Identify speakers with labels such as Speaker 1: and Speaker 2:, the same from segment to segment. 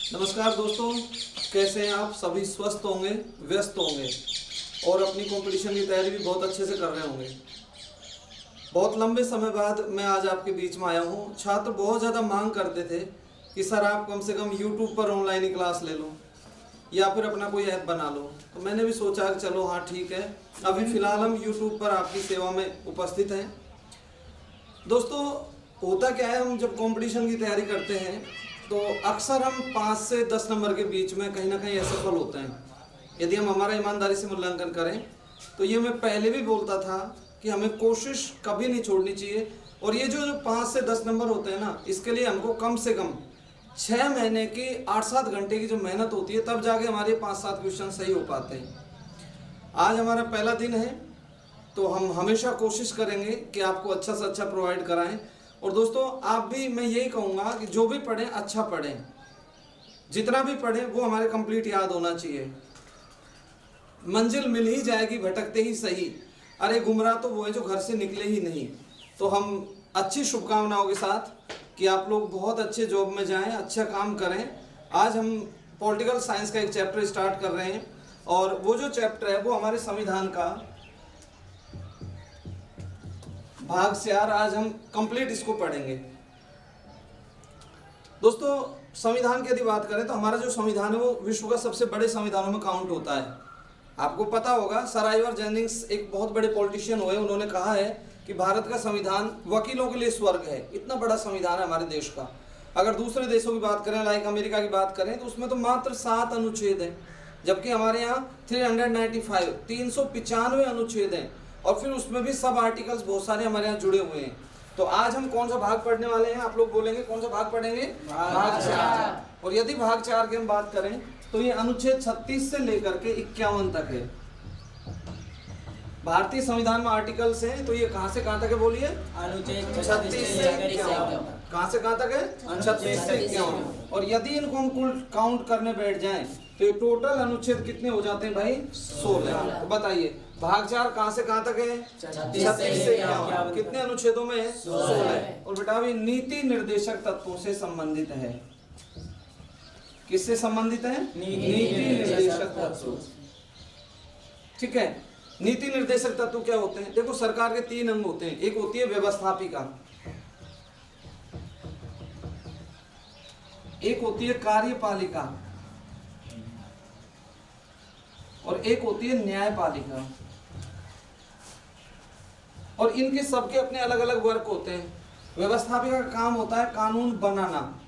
Speaker 1: नमस्कार दोस्तों, कैसे हैं आप? सभी स्वस्थ होंगे, व्यस्त होंगे और अपनी कंपटीशन की तैयारी भी बहुत अच्छे से कर रहे होंगे। बहुत लंबे समय बाद मैं आज आपके बीच में आया हूँ। छात्र बहुत ज़्यादा मांग करते थे कि सर आप कम से कम यूट्यूब पर ऑनलाइन ही क्लास ले लो या फिर अपना कोई ऐप बना लो। तो मैंने भी सोचा कि चलो हाँ ठीक है, अभी फ़िलहाल हम यूट्यूब पर आपकी सेवा में उपस्थित हैं। दोस्तों होता क्या है, हम जब कंपटीशन की तैयारी करते हैं तो अक्सर हम 5 से 10 नंबर के बीच में कहीं ना कहीं असफल होते हैं। यदि हम हमारा ईमानदारी से मूल्यांकन करें तो ये मैं पहले भी बोलता था कि हमें कोशिश कभी नहीं छोड़नी चाहिए। और ये जो 5 से 10 नंबर होते हैं ना, इसके लिए हमको कम से कम 6 महीने की 8-7 घंटे की जो मेहनत होती है, तब जाके हमारे 5-7 क्वेश्चन सही हो पाते हैं। आज हमारा पहला दिन है तो हम हमेशा कोशिश करेंगे कि आपको अच्छा से अच्छा प्रोवाइड कराएं। और दोस्तों आप भी, मैं यही कहूँगा कि जो भी पढ़ें अच्छा पढ़ें, जितना भी पढ़ें वो हमारे कंप्लीट याद होना चाहिए। मंजिल मिल ही जाएगी भटकते ही सही, अरे गुमराह तो वो है जो घर से निकले ही नहीं। तो हम अच्छी शुभकामनाओं के साथ कि आप लोग बहुत अच्छे जॉब में जाएं, अच्छा काम करें। आज हम पॉलिटिकल साइंस का एक चैप्टर स्टार्ट कर रहे हैं और वो जो चैप्टर है वो हमारे संविधान का भाग 4 आज हम कंप्लीट इसको पढ़ेंगे। दोस्तों संविधान की यदि बात करें तो हमारा जो संविधान है वो विश्व का सबसे बड़े संविधानों में काउंट होता है। आपको पता होगा, सर आइवर जेनिंग्स एक बहुत बड़े पॉलिटिशियन हुए, उन्होंने कहा है कि भारत का संविधान वकीलों के लिए स्वर्ग है। इतना बड़ा संविधान है हमारे देश का। अगर दूसरे देशों की बात करें, लाइक अमेरिका की बात करें, तो उसमें तो मात्र 7 अनुच्छेद हैं, जबकि हमारे यहाँ 395 अनुच्छेद हैं और फिर उसमें भी सब आर्टिकल्स बहुत सारे हमारे यहाँ जुड़े हुए हैं। तो आज हम कौन सा भाग पढ़ने वाले हैं? आप लोग बोलेंगे कौन सा भाग पढ़ेंगे? भाग 4। और यदि भाग 4 की हम बात करें तो ये अनुच्छेद 36 से लेकर के 51 तक है। भारतीय संविधान में आर्टिकल्स हैं, तो ये कहां से कहां तक है? बोलिए।
Speaker 2: अनुच्छेद
Speaker 1: 36 से 51। कहां से कहां तक है? 36 से 51। और यदि इनको हम कुल काउंट करने बैठ जाएं तो ये टोटल अनुच्छेद कितने हो जाते हैं भाई? 16। तो बताइए भाग 4 कहां से कहां तक है? 36 से 51। कितने अनुच्छेदों में? 16। और बेटा अभी नीति निर्देशक तत्वों से संबंधित है। किससे संबंधित है? नीति निर्देशक तत्व। ठीक है, नीति निर्देशक तत्व क्या होते हैं? देखो सरकार के 3 अंग होते हैं। एक होती है व्यवस्थापिका, एक होती है कार्यपालिका और एक होती है न्यायपालिका। और इनके सबके अपने अलग अलग वर्क होते हैं। व्यवस्थापिका का काम होता है कानून बनाना,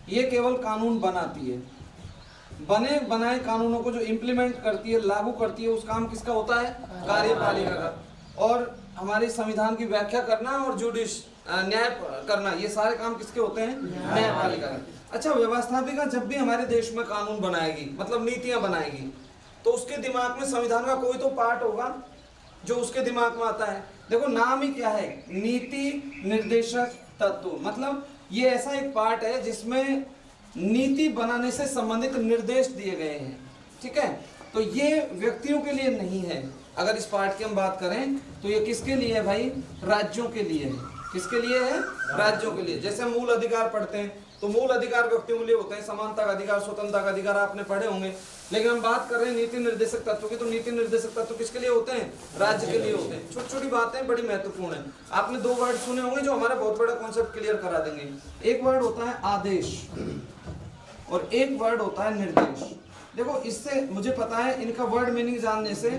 Speaker 1: ये केवल कानून बनाती है। बने बनाए कानूनों को जो इम्प्लीमेंट करती है, लागू करती है, उस काम किसका होता है? कार्यपालिका का। और हमारे संविधान की व्याख्या करना और न्याय करना, ये सारे काम किसके होते हैं? न्यायपालिका के। अच्छा, व्यवस्थापिका जब भी हमारे देश में कानून बनाएगी, मतलब नीतियां बनाएगी, तो उसके दिमाग में संविधान का कोई तो पार्ट होगा जो उसके दिमाग में आता है। देखो नाम ही क्या है? नीति निर्देशक तत्व। मतलब ये ऐसा एक पार्ट है जिसमें नीति बनाने से संबंधित निर्देश दिए गए हैं। ठीक है, तो ये व्यक्तियों के लिए नहीं है। अगर इस पार्ट की हम बात करें तो ये किसके लिए है भाई? राज्यों के लिए है। किसके लिए है? राज्यों के लिए। जैसे हम मूल अधिकार पढ़ते हैं तो मूल अधिकार व्यक्तियों के लिए होते हैं, समानता का अधिकार, स्वतंत्रता का अधिकार आपने पढ़े होंगे। लेकिन हम बात कर रहे हैं नीति निर्देशक तत्व की, तो नीति निर्देशक तत्व किसके लिए होते हैं? राज्य के लिए होते हैं। छोटी छोटी बातें बड़ी महत्वपूर्ण है। आपने 2 वर्ड सुने होंगे जो हमारा बहुत बड़ा कॉन्सेप्ट क्लियर करा देंगे। एक वर्ड होता है आदेश और एक वर्ड होता है निर्देश। देखो इससे मुझे पता है इनका वर्ड मीनिंग जानने से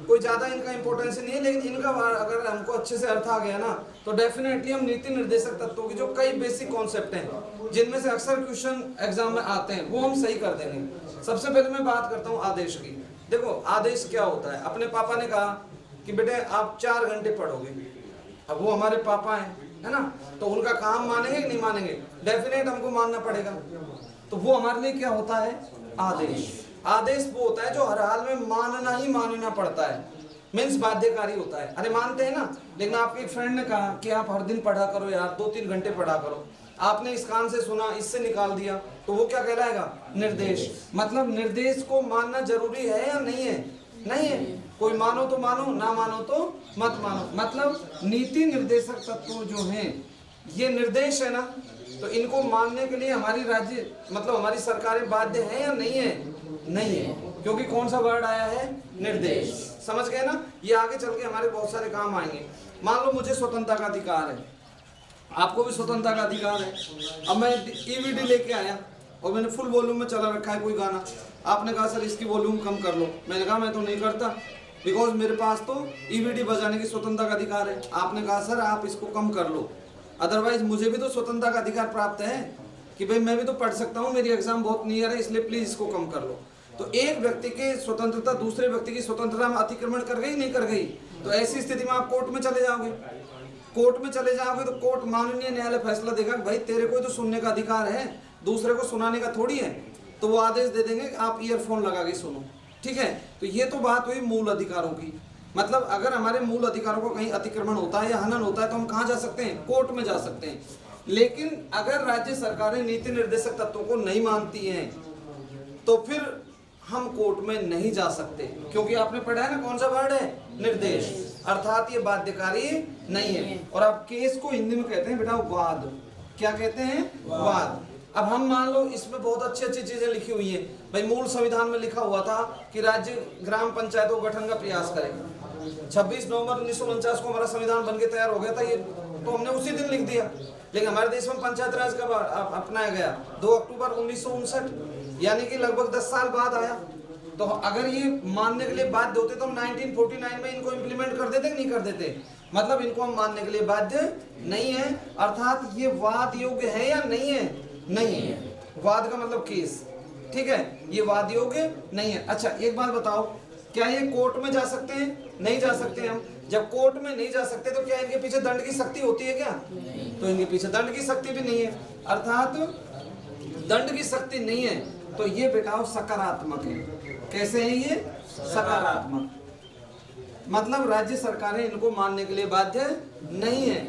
Speaker 1: कोई ज्यादा इनका इंपॉर्टेंस नहीं है, लेकिन इनका अगर हमको अच्छे से अर्थ आ गया ना तो डेफिनेटली हम नीति निर्देशक तत्वों की जो कई बेसिक कॉन्सेप्ट हैं जिनमें से अक्सर क्वेश्चन एग्जाम में आते हैं वो हम सही कर देंगे। सबसे पहले मैं बात करता हूँ आदेश की। देखो आदेश क्या होता है? अपने पापा ने कहा कि बेटे आप 4 घंटे पढ़ोगे। अब वो हमारे पापा है ना, तो उनका काम मानेंगे कि नहीं मानेंगे? डेफिनेट हमको मानना पड़ेगा। तो वो हमारे लिए क्या होता है? आदेश। आदेश वो होता है जो हर हाल में मानना ही मानना पड़ता है, मीन्स बाध्यकारी होता है। अरे मानते हैं ना, लेकिन आपके एक फ्रेंड ने कहा कि आप हर दिन पढ़ा करो यार, 2-3 घंटे पढ़ा करो। आपने इस कान से सुना, इससे निकाल दिया, तो वो क्या कहलाएगा? निर्देश। मतलब निर्देश को मानना जरूरी है या नहीं है? नहीं है। कोई मानो तो मानो, ना मानो तो मत मानो। मतलब नीति निर्देशक तत्व जो हैं ये निर्देश है ना, तो इनको मानने के लिए हमारी राज्य मतलब हमारी सरकारें बाध्य है या नहीं है? नहीं है, क्योंकि कौन सा वर्ड आया है? निर्देश। समझ गए ना? ये आगे चल के हमारे बहुत सारे काम आएंगे। मान लो मुझे स्वतंत्रता का अधिकार है, आपको भी स्वतंत्रता का अधिकार है। अब मैं ईवीडी लेके आया और मैंने फुल वॉल्यूम में चला रखा है कोई गाना, आपने कहा सर इसकी वॉल्यूम कम कर लो, मैंने कहा मैं तो नहीं करता, बिकॉज मेरे पास तो ईवीडी बजाने की स्वतंत्रता का अधिकार है। आपने कहा सर आप इसको कम कर लो, अदरवाइज मुझे भी तो स्वतंत्रता का अधिकार प्राप्त है कि भाई मैं भी तो पढ़ सकता हूँ, मेरी एग्जाम बहुत नियर है, इसलिए प्लीज इसको कम कर लो। तो एक व्यक्ति की स्वतंत्रता दूसरे व्यक्ति की स्वतंत्रता में अतिक्रमण कर गई, नहीं कर गई? तो ऐसी स्थिति में आप कोर्ट में चले जाओगे, कोर्ट में चले जाओगे तो कोर्ट माननीय न्यायालय फैसला देगा भाई तेरे को तो सुनने का अधिकार है, दूसरे को सुनाने का थोड़ी है, तो वो आदेश दे देंगे आप ईयरफोन लगा के सुनो। ठीक है, तो ये तो बात हुई मूल अधिकारों की। मतलब अगर हमारे मूल अधिकारों को कहीं अतिक्रमण होता है या हनन होता है तो हम कहाँ जा सकते हैं? कोर्ट में जा सकते हैं। लेकिन अगर राज्य सरकारें नीति निर्देशक तत्वों को नहीं मानती हैं तो फिर हम कोर्ट में नहीं जा सकते, क्योंकि आपने पढ़ा है ना कौन सा वर्ड है? निर्देश, अर्थात ये बाध्यकारी नहीं है। और अब केस को हिंदी में कहते हैं बेटा वाद। क्या कहते हैं? वाद। अब हम मान लो इसमें बहुत अच्छी अच्छी चीजें लिखी हुई है भाई, मूल संविधान में लिखा हुआ था कि राज्य ग्राम पंचायतों गठन का प्रयास करेगा। 26 नवंबर 1949 को हमारा संविधान बनके तैयार हो गया था, ये तो हमने उसी दिन लिख दिया। लेकिन हमारे देश में पंचायत राज कब अपनाया गया? 2 अक्टूबर 1959, यानी कि लगभग 10 साल बाद आया। तो अगर ये मानने के लिए बाध्य होते तो हम 1949 में इनको इम्प्लीमेंट कर देते कि नहीं कर देते? मतलब इनको हम मानने के लिए बाध्य नहीं है, अर्थात ये वाद योग्य है या नहीं है? नहीं है। वाद का मतलब केस। ठीक है, ये वाद योग्य नहीं है। अच्छा एक बात बताओ, क्या ये कोर्ट में जा सकते हैं? नहीं जा सकते। हम जब कोर्ट में नहीं जा सकते तो क्या इनके पीछे दंड की शक्ति होती है क्या? तो इनके पीछे दंड की शक्ति भी नहीं है, अर्थात दंड की शक्ति नहीं है। तो ये बेटा सकारात्मक है। कैसे है ये? सकारात्मक। मतलब राज्य सरकारें इनको मानने के लिए बाध्य नहीं है।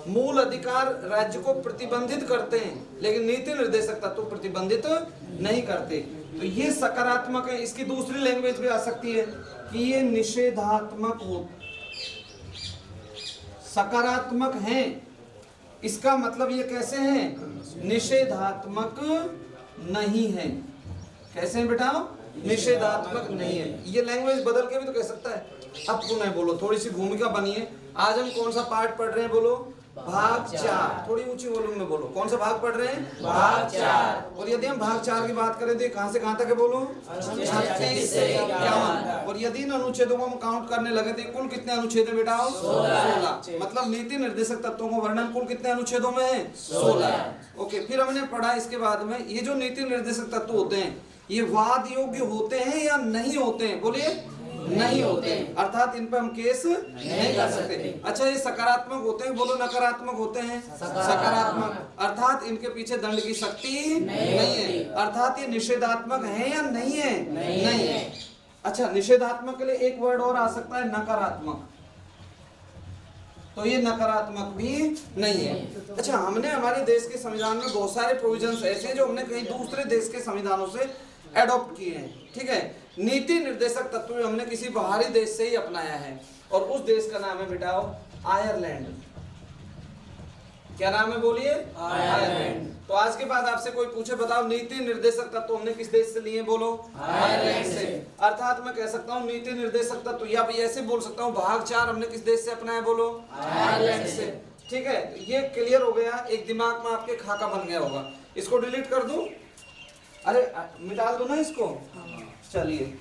Speaker 1: मूल अधिकार राज्य को प्रतिबंधित करते हैं, लेकिन नीति निर्देशक तत्व प्रतिबंधित नहीं करते। तो ये सकारात्मक है। इसकी दूसरी लैंग्वेज भी आ सकती है कि ये निषेधात्मक हो, सकारात्मक हैं। इसका मतलब ये कैसे हैं? निषेधात्मक नहीं है। कैसे हैं बेटा? निषेधात्मक नहीं है। ये लैंग्वेज बदल के भी तो कह सकता है। अब पुनः बोलो, थोड़ी सी भूमिका बनिए। आज हम कौन सा पार्ट पढ़ रहे हैं? बोलो भाग 4। थोड़ी ऊंची वॉल्यूम में बोलो। कौन सा भाग पढ़ रहे हैं? भाग 4। और यदि हम भाग 4 की बात करें तो कहां से कहां तक है? बोलो 36 से 51। और यदि इन अनुच्छेदों को हम काउंट करने लगे तो कुल कितने अनुच्छेद है बेटा? 16। मतलब नीति निर्देशक तत्वों का वर्णन कुल कितने अनुच्छेदों में है? 16। ओके, फिर हमने पढ़ा इसके बाद में ये जो नीति निर्देशक तत्व होते हैं ये वाद योग्य होते हैं या नहीं होते हैं? बोलिए नहीं होते, अर्थात इन पर हम केस नहीं कर सकते। अच्छा ये सकारात्मक होते हैं? बोलो नकारात्मक होते हैं? सकारात्मक, अर्थात इनके पीछे दंड की शक्ति नहीं है, अर्थात ये निषेधात्मक है या नहीं है? नहीं है। अच्छा निषेधात्मक के लिए एक वर्ड और आ सकता है नकारात्मक, तो ये नकारात्मक भी नहीं है। अच्छा हमने हमारे देश के संविधान में बहुत सारे प्रोविजंस ऐसे हैं जो हमने कहीं दूसरे देश के संविधानों से एडॉप्ट किए हैं। ठीक है, नीति निर्देशक तत्व हमने किसी बाहरी देश से ही अपनाया है और उस देश का नाम है बेटाओ आयरलैंड। क्या नाम है? बोलिए आयरलैंड। तो आज के बाद आपसे कोई पूछे बताओ नीति निर्देशक तत्व हमने किस देश से लिए? बोलो आयरलैंड से। अर्थात मैं कह सकता हूँ नीति निर्देशक तत्व या भी ऐसे बोल सकता हूँ भाग 4 हमने किस देश से अपनाया? बोलो आयरलैंड से। ठीक है, ये क्लियर हो गया। एक दिमाग में आपके खाका बन गया होगा। इसको डिलीट कर दूं? अरे मिटा दो ना इसको। चलिए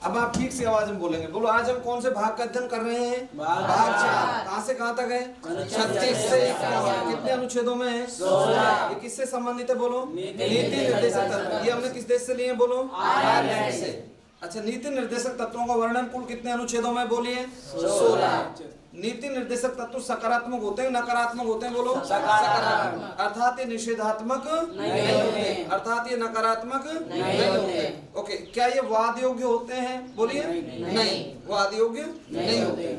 Speaker 1: अब आप ठीक से आवाज में बोलेंगे। बोलो आज हम कौन से भाग का अध्ययन कर रहे हैं? भाग 4। कहां से कहां तक है? 36 से 51। कितने अनुच्छेदों में है? 16। ये किससे संबंधित है? बोलो नीति निर्देशक तत्व। ये हमने किस देश से लिए? बोलो आयरलैंड से। अच्छा नीति निर्देशक तत्वों का वर्णन कुल कितने अनुच्छेदों में? बोलिए 16। नीति निर्देशक तत्व सकारात्मक होते हैं नकारात्मक होते हैं? बोलो सकारात्मक, अर्थात ये निषेधात्मक नहीं होते, अर्थात ये नकारात्मक नहीं होते। ओके, क्या ये वाद योग्य होते हैं? बोलिए नहीं, वाद योग्य नहीं होते।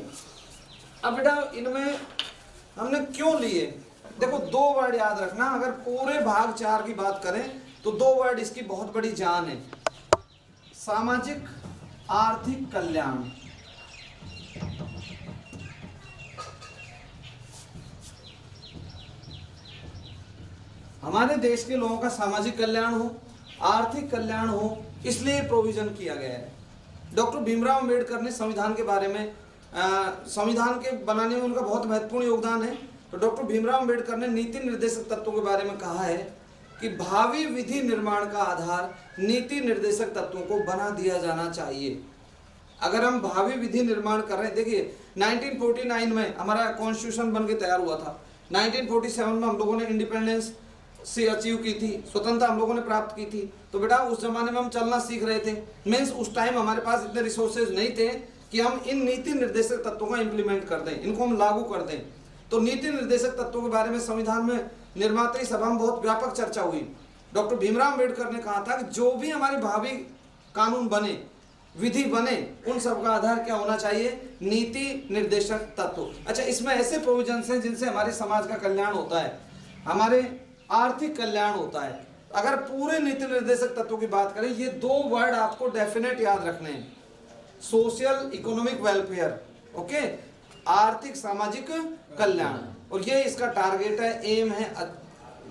Speaker 1: अब बेटा इनमें हमने क्यों लिए? देखो 2 वर्ड याद रखना। अगर पूरे भाग 4 की बात करें तो 2 वर्ड इसकी बहुत बड़ी जान है। सामाजिक आर्थिक कल्याण, हमारे देश के लोगों का सामाजिक कल्याण हो, आर्थिक कल्याण हो, इसलिए प्रोविजन किया गया है। डॉक्टर भीमराव अंबेडकर ने संविधान के बारे में, संविधान के बनाने में उनका बहुत महत्वपूर्ण योगदान है। तो डॉक्टर भीमराव अंबेडकर ने नीति निर्देशक तत्वों के बारे में कहा है कि भावी विधि निर्माण का आधार नीति निर्देशक तत्वों को बना दिया जाना चाहिए। अगर हम भावी विधि निर्माण कर रहे हैं, देखिए 1949 में हमारा कॉन्स्टिट्यूशन बन के तैयार हुआ था, 1947 में हम लोगों ने इंडिपेंडेंस से अचीव की थी, स्वतंत्रता हम लोगों ने प्राप्त की थी। तो बेटा उस जमाने में हम चलना सीख रहे थे, मीन्स उस टाइम हमारे पास इतने रिसोर्सेज नहीं थे कि हम इन नीति निर्देशक तत्वों का इम्प्लीमेंट कर दें, इनको हम लागू कर दें। तो नीति निर्देशक तत्वों के बारे में संविधान में निर्माता सभा में बहुत व्यापक चर्चा हुई। डॉक्टर भीमराव अंबेडकर ने कहा था कि जो भी हमारे भावी कानून बने, विधि बने, उन सब का आधार क्या होना चाहिए? नीति निर्देशक तत्व। अच्छा, इसमें ऐसे प्रोविजंस हैं जिनसे हमारे समाज का कल्याण होता है, हमारे आर्थिक कल्याण होता है। अगर पूरे नीति निर्देशक तत्वों की बात करें, ये दो वर्ड आपको डेफिनेट याद रखने हैं, सोशल इकोनॉमिक वेलफेयर, ओके, आर्थिक सामाजिक कल्याण, और ये इसका टारगेट है, एम है,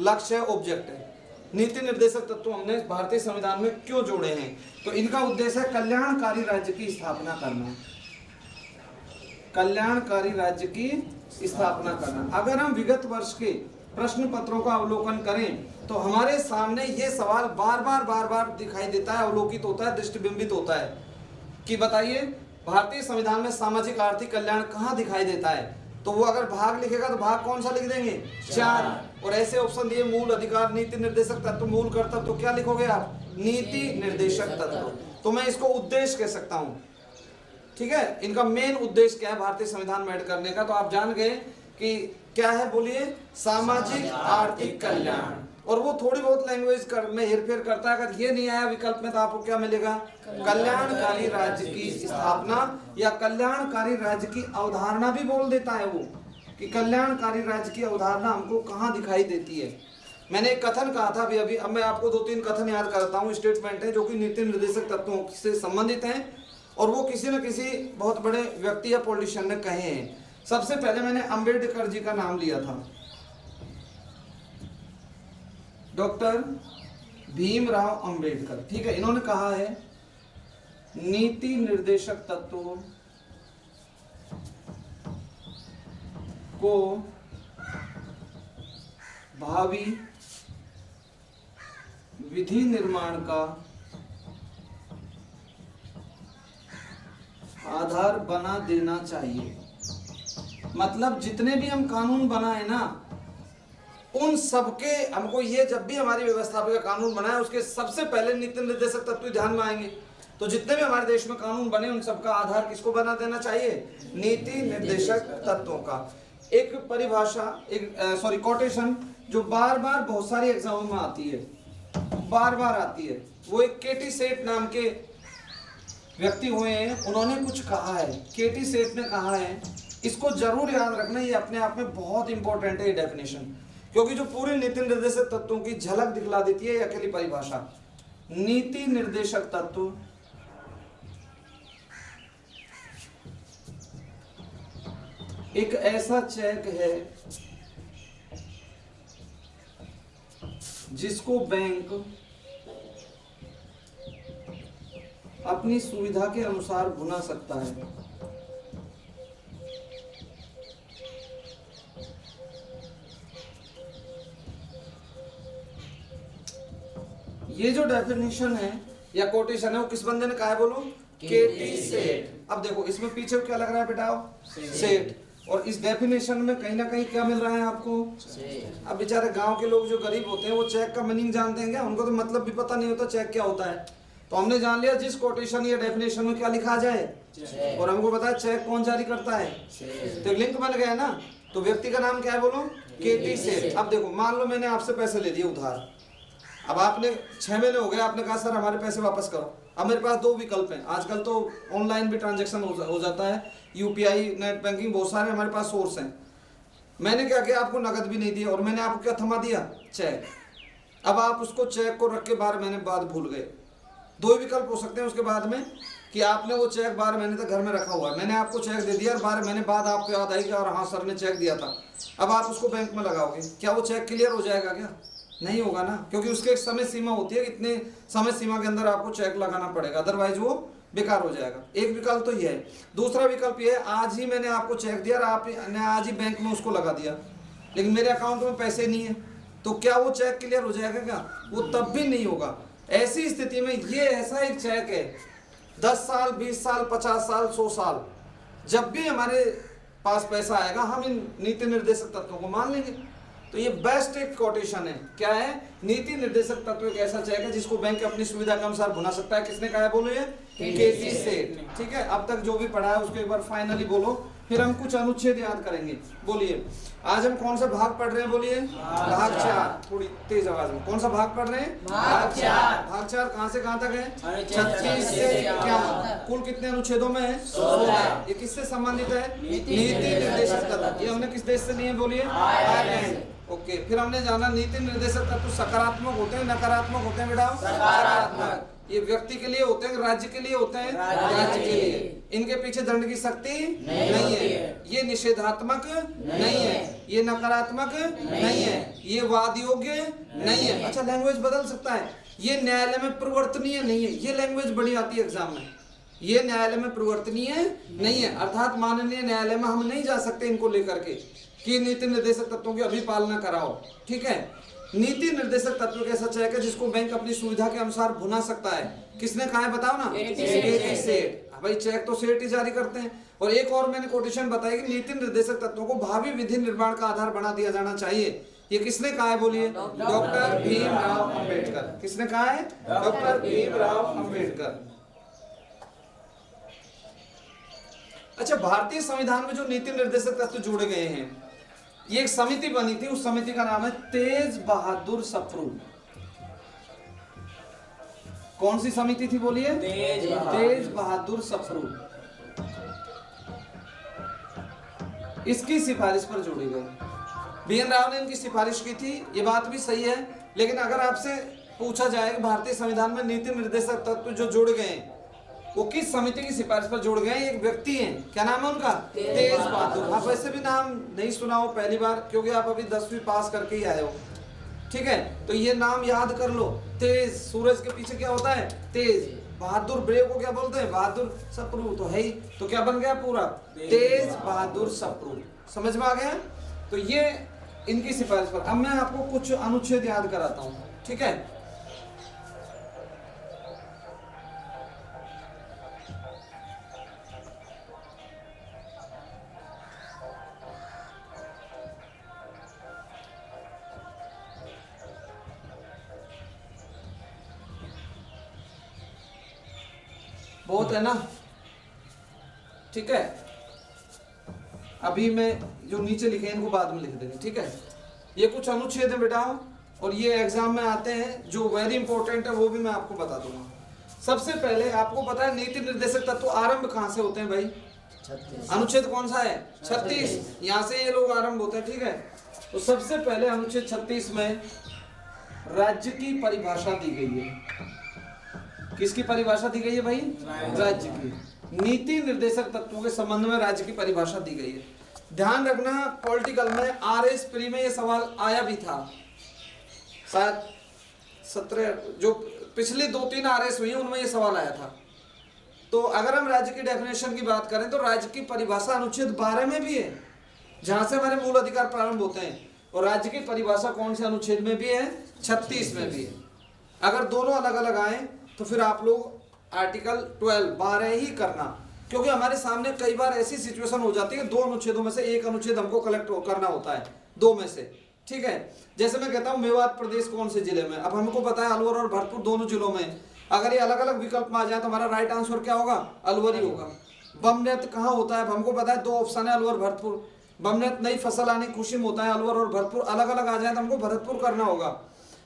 Speaker 1: लक्ष्य है, ऑब्जेक्ट है। नीति निर्देशक तत्व हमने भारतीय संविधान में क्यों जोड़े हैं? तो इनका उद्देश्य है कल्याणकारी राज्य की स्थापना करना, कल्याणकारी राज्य की स्थापना करना। अगर हम विगत वर्ष के प्रश्न पत्रों का अवलोकन करें तो हमारे सामने ये सवाल बार बार दिखाई देता है, अवलोकित होता है, दृष्टिबिंबित होता है कि बताइए भारतीय संविधान में सामाजिक आर्थिक कल्याण कहाँ दिखाई देता है? तो वो अगर भाग लिखेगा तो भाग कौन सा लिख देंगे? 4। और ऐसे ऑप्शन दिए, मूल अधिकार, नीति निर्देशक तत्व, मूल कर्तव्य, तो क्या लिखोगे आप? नीति निर्देशक तत्व। तो मैं इसको उद्देश्य कह सकता हूं, ठीक है। इनका मेन उद्देश्य क्या है भारतीय संविधान में ऐड करने का? तो आप जान गए कि क्या है, बोलिए, सामाजिक आर्थिक कल्याण। और वो थोड़ी बहुत लैंग्वेज में हेरफेर करता है। अगर ये नहीं आया विकल्प में तो आपको क्या मिलेगा? कल्याणकारी राज्य की स्थापना, या कल्याणकारी राज्य की अवधारणा भी बोल देता है वो, कि कल्याणकारी राज्य की अवधारणा हमको कहाँ दिखाई देती है। मैंने एक कथन कहा था अभी, अब मैं आपको 2-3 कथन याद कराता हूँ, स्टेटमेंट है जो कि नीति निर्देशक तत्वों से संबंधित हैं और वो किसी न किसी बहुत बड़े व्यक्ति या पॉलिटिशियन ने कहे हैं। सबसे पहले मैंने अंबेडकर जी का नाम लिया था, डॉक्टर भीमराव अंबेडकर, ठीक है। इन्होंने कहा है नीति निर्देशक तत्वों को भावी विधि निर्माण का आधार बना देना चाहिए। मतलब जितने भी हम कानून बनाए ना, उन सबके हमको, ये जब भी हमारी व्यवस्थापिका कानून बनाए उसके सबसे पहले नीति निर्देशक तत्व ध्यान में आएंगे। तो जितने भी हमारे देश में कानून बने उन सबका आधार किसको बना देना चाहिए? नीति निर्देशक तत्वों का। एक परिभाषा, एक कोटेशन जो बार बार बहुत सारी एग्जामों में आती है, बार बार आती है, वो एक केटी सेठ नाम के व्यक्ति हुए हैं, उन्होंने कुछ कहा है। केटी सेठ ने कहा है, इसको जरूर याद रखना, ये अपने आप में बहुत इंपॉर्टेंट है ये डेफिनेशन, क्योंकि जो पूरे नीति निर्देशक तत्वों की झलक दिखला देती है ये अकेली परिभाषा। नीति निर्देशक तत्व एक ऐसा चेक है जिसको बैंक अपनी सुविधा के अनुसार भुना सकता है। ये जो डेफिनेशन है या कोटेशन है वो किस बंदे ने कहा है? बोलो, केटी सेठ। अब देखो इसमें पीछे क्या लग रहा है बेटा? सेठ। और इस डेफिनेशन में कहीं ना कहीं क्या मिल रहा है आपको? अब बेचारे गांव के लोग जो गरीब होते हैं वो चेक का मीनिंग जानते हैं क्या? उनको तो मतलब भी पता नहीं होता चेक क्या होता है। तो हमने जान लिया जिस कोटेशन या डेफिनेशन में क्या लिखा जाए, और हमको पता है चेक कौन जारी करता है, तो लिंक बन गया ना। तो व्यक्ति का नाम क्या है? बोलो, केटी सेठ। अब देखो, मान लो मैंने आपसे पैसे ले लिए उधार, अब आपने 6 महीने हो गए, आपने कहा सर हमारे पैसे वापस करो। अब मेरे पास 2 विकल्प हैं, आजकल तो ऑनलाइन भी ट्रांजैक्शन हो जाता है, यूपीआई, नेट बैंकिंग, बहुत सारे हमारे पास सोर्स हैं। मैंने क्या किया, आपको नगद भी नहीं दिया और मैंने आपको क्या थमा दिया? चेक। अब आप उसको चेक को रख के 12 महीने बाद भूल गए। 2 विकल्प हो सकते हैं उसके बाद में, कि आपने वो चेक 12 महीने तक घर में रखा हुआ है, मैंने आपको चेक दे दिया और 12 महीने बाद आपको याद आएगी और हाँ सर ने चेक दिया था, अब आप उसको बैंक में लगाओगे, क्या वो चेक क्लियर हो जाएगा क्या? नहीं होगा ना, क्योंकि उसके एक समय सीमा होती है, इतने समय सीमा के अंदर आपको चेक लगाना पड़ेगा, अदरवाइज वो बेकार हो जाएगा। एक विकल्प तो ये है। दूसरा विकल्प ये है, आज ही मैंने आपको चेक दिया और आपने आज ही बैंक में उसको लगा दिया, लेकिन मेरे अकाउंट में पैसे नहीं है, तो क्या वो चेक क्लियर हो जाएगा? क्या वो तब भी नहीं होगा। ऐसी स्थिति में ये ऐसा एक चेक है, 10 साल, 20 साल, 50 साल, 100 साल, जब भी हमारे पास पैसा आएगा हम इन नीति निर्देशक तत्वों को मान लेंगे। तो ये बेस्ट एक कोटेशन है। क्या है? नीति निर्देशक तत्व एक ऐसा चेक है जिसको बैंक अपनी सुविधा के अनुसार भुना सकता है। किसने कहा है? बोलो ये केसी सेठ। ठीक है, अब तक जो भी पढ़ा है उसको एक बार फाइनली बोलो, फिर हम कुछ अनुच्छेद याद करेंगे। बोलिए, आज हम कौन सा भाग पढ़ रहे हैं? बोलिए, भाग 4। थोड़ी तेज आवाज में, कौन सा भाग पढ़ रहे हैं? भाग 4। भाग 4 कहाँ से कहाँ तक है? 36 से 51। कुल कितने अनुच्छेदों में है? 16। ये किससे संबंधित है? नीति निर्देशक तत्व। ये हमने किस देश से लिए? बोलिए, आयरलैंड। ओके, फिर हमने जाना नीति निर्देशक तत्व सकारात्मक होते हैं, नकारात्मक होते हैं बेटा? सकारात्मक। ये व्यक्ति के लिए होते हैं, राज्य के लिए होते हैं? राज्य के लिए। इनके पीछे दंड की शक्ति नहीं है। ये निषेधात्मक नहीं है, ये नकारात्मक नहीं है, ये वाद योग्य नहीं है। अच्छा, लैंग्वेज बदल सकता है। ये न्यायालय में परिवर्तनीय नहीं है। ये लैंग्वेज बड़ी आती है एग्जाम में। ये न्यायालय में परिवर्तनीय नहीं है, अर्थात माननीय न्यायालय में हम नहीं जा सकते इनको लेकर के कि नीति निर्देशक तत्वों की अभी पालना कराओ। ठीक है, नीति निर्देशक तत्व एक ऐसा चेक है जिसको बैंक अपनी सुविधा के अनुसार भुना सकता है। किसने कहा है? बताओ ना। सेठ। भाई चेक तो सेठ ही जारी करते हैं। और एक और मैंने कोटेशन बताई कि नीति निर्देशक तत्वों को भावी विधि निर्माण का आधार बना दिया जाना चाहिए। ये किसने कहा है? बोलिए, डॉक्टर भीमराव अंबेडकर। किसने कहा है? डॉक्टर भीमराव अंबेडकर। अच्छा, भारतीय संविधान में जो नीति निर्देशक तत्व जोड़े गए हैं, ये एक समिति बनी थी, उस समिति का नाम है तेज बहादुर सप्रू। कौन सी समिति थी? बोलिए, तेज बहादुर सप्रू। इसकी सिफारिश पर जोड़े गए। BN राव ने इनकी सिफारिश की थी, ये बात भी सही है। लेकिन अगर आपसे पूछा जाए कि भारतीय संविधान में नीति निर्देशक तत्व जो जोड़े गए हैं वो किस समिति की सिफारिश पर जोड़ गए? एक व्यक्ति हैं, क्या नाम है उनका? तेज बहादुर। आप वैसे भी नाम नहीं सुना हो पहली बार, क्योंकि आप अभी 10वीं पास करके ही आए हो। ठीक है, तो ये नाम याद कर लो। तेज, सूरज के पीछे क्या होता है? तेज। बहादुर, ब्रेव को क्या बोलते हैं? बहादुर सप्रू तो है ही। तो क्या बन गया पूरा? तेज बहादुर सप्रू। समझ में आ गया? तो ये इनकी सिफारिश पर। अब मैं आपको कुछ अनुच्छेद याद कराता हूँ। ठीक है, बहुत है ना? ठीक है, अभी मैं जो नीचे लिखे हैं इनको बाद में लिख देंगे। ठीक है, ये कुछ अनुच्छेद है बेटा, और ये एग्जाम में आते हैं, जो वेरी इंपॉर्टेंट है वो भी मैं आपको बता दूंगा। सबसे पहले आपको पता है नीति निर्देशक तत्व आरंभ कहाँ से होते हैं भाई? 36। अनुच्छेद कौन सा है? 36। यहाँ से ये लोग आरंभ होते हैं। ठीक है, तो सबसे पहले अनुच्छेद 36 में राज्य की परिभाषा दी गई है। किसकी परिभाषा दी गई है भाई? राज्य की। नीति निर्देशक तत्वों के संबंध में राज्य की परिभाषा दी गई है। ध्यान रखना, पॉलिटिकल में RS प्री में ये सवाल आया भी था, शायद 17 जो पिछली 2-3 RS हुई उनमें ये सवाल आया था। तो अगर हम राज्य की डेफिनेशन की बात करें तो राज्य की परिभाषा अनुच्छेद 12 में भी है, जहां से हमारे मूल अधिकार प्रारंभ होते हैं, और राज्य की परिभाषा कौन से अनुच्छेद में भी है? 36 में भी है। अगर दोनों अलग अलग आए तो फिर आप लोग आर्टिकल 12 ही करना, क्योंकि हमारे सामने कई बार ऐसी सिचुएशन हो जाती है, 2 अनुच्छेदों में से एक अनुच्छेद हमको कलेक्ट करना होता है, 2 में से। ठीक है, जैसे मैं कहता हूँ मेवात प्रदेश कौन से जिले में, अब हमको पता है अलवर और भरतपुर दोनों जिलों में, अगर ये अलग अलग विकल्प में आ जाए तो हमारा राइट आंसर क्या होगा? अलवर ही होगा। बमनेत कहाँ होता है? हमको पता है 2 ऑप्शन है, अलवर भरतपुर। बमनेत नई फसल आने खुशी में होता है, अलवर और भरतपुर अलग अलग आ जाए तो हमको भरतपुर करना होगा।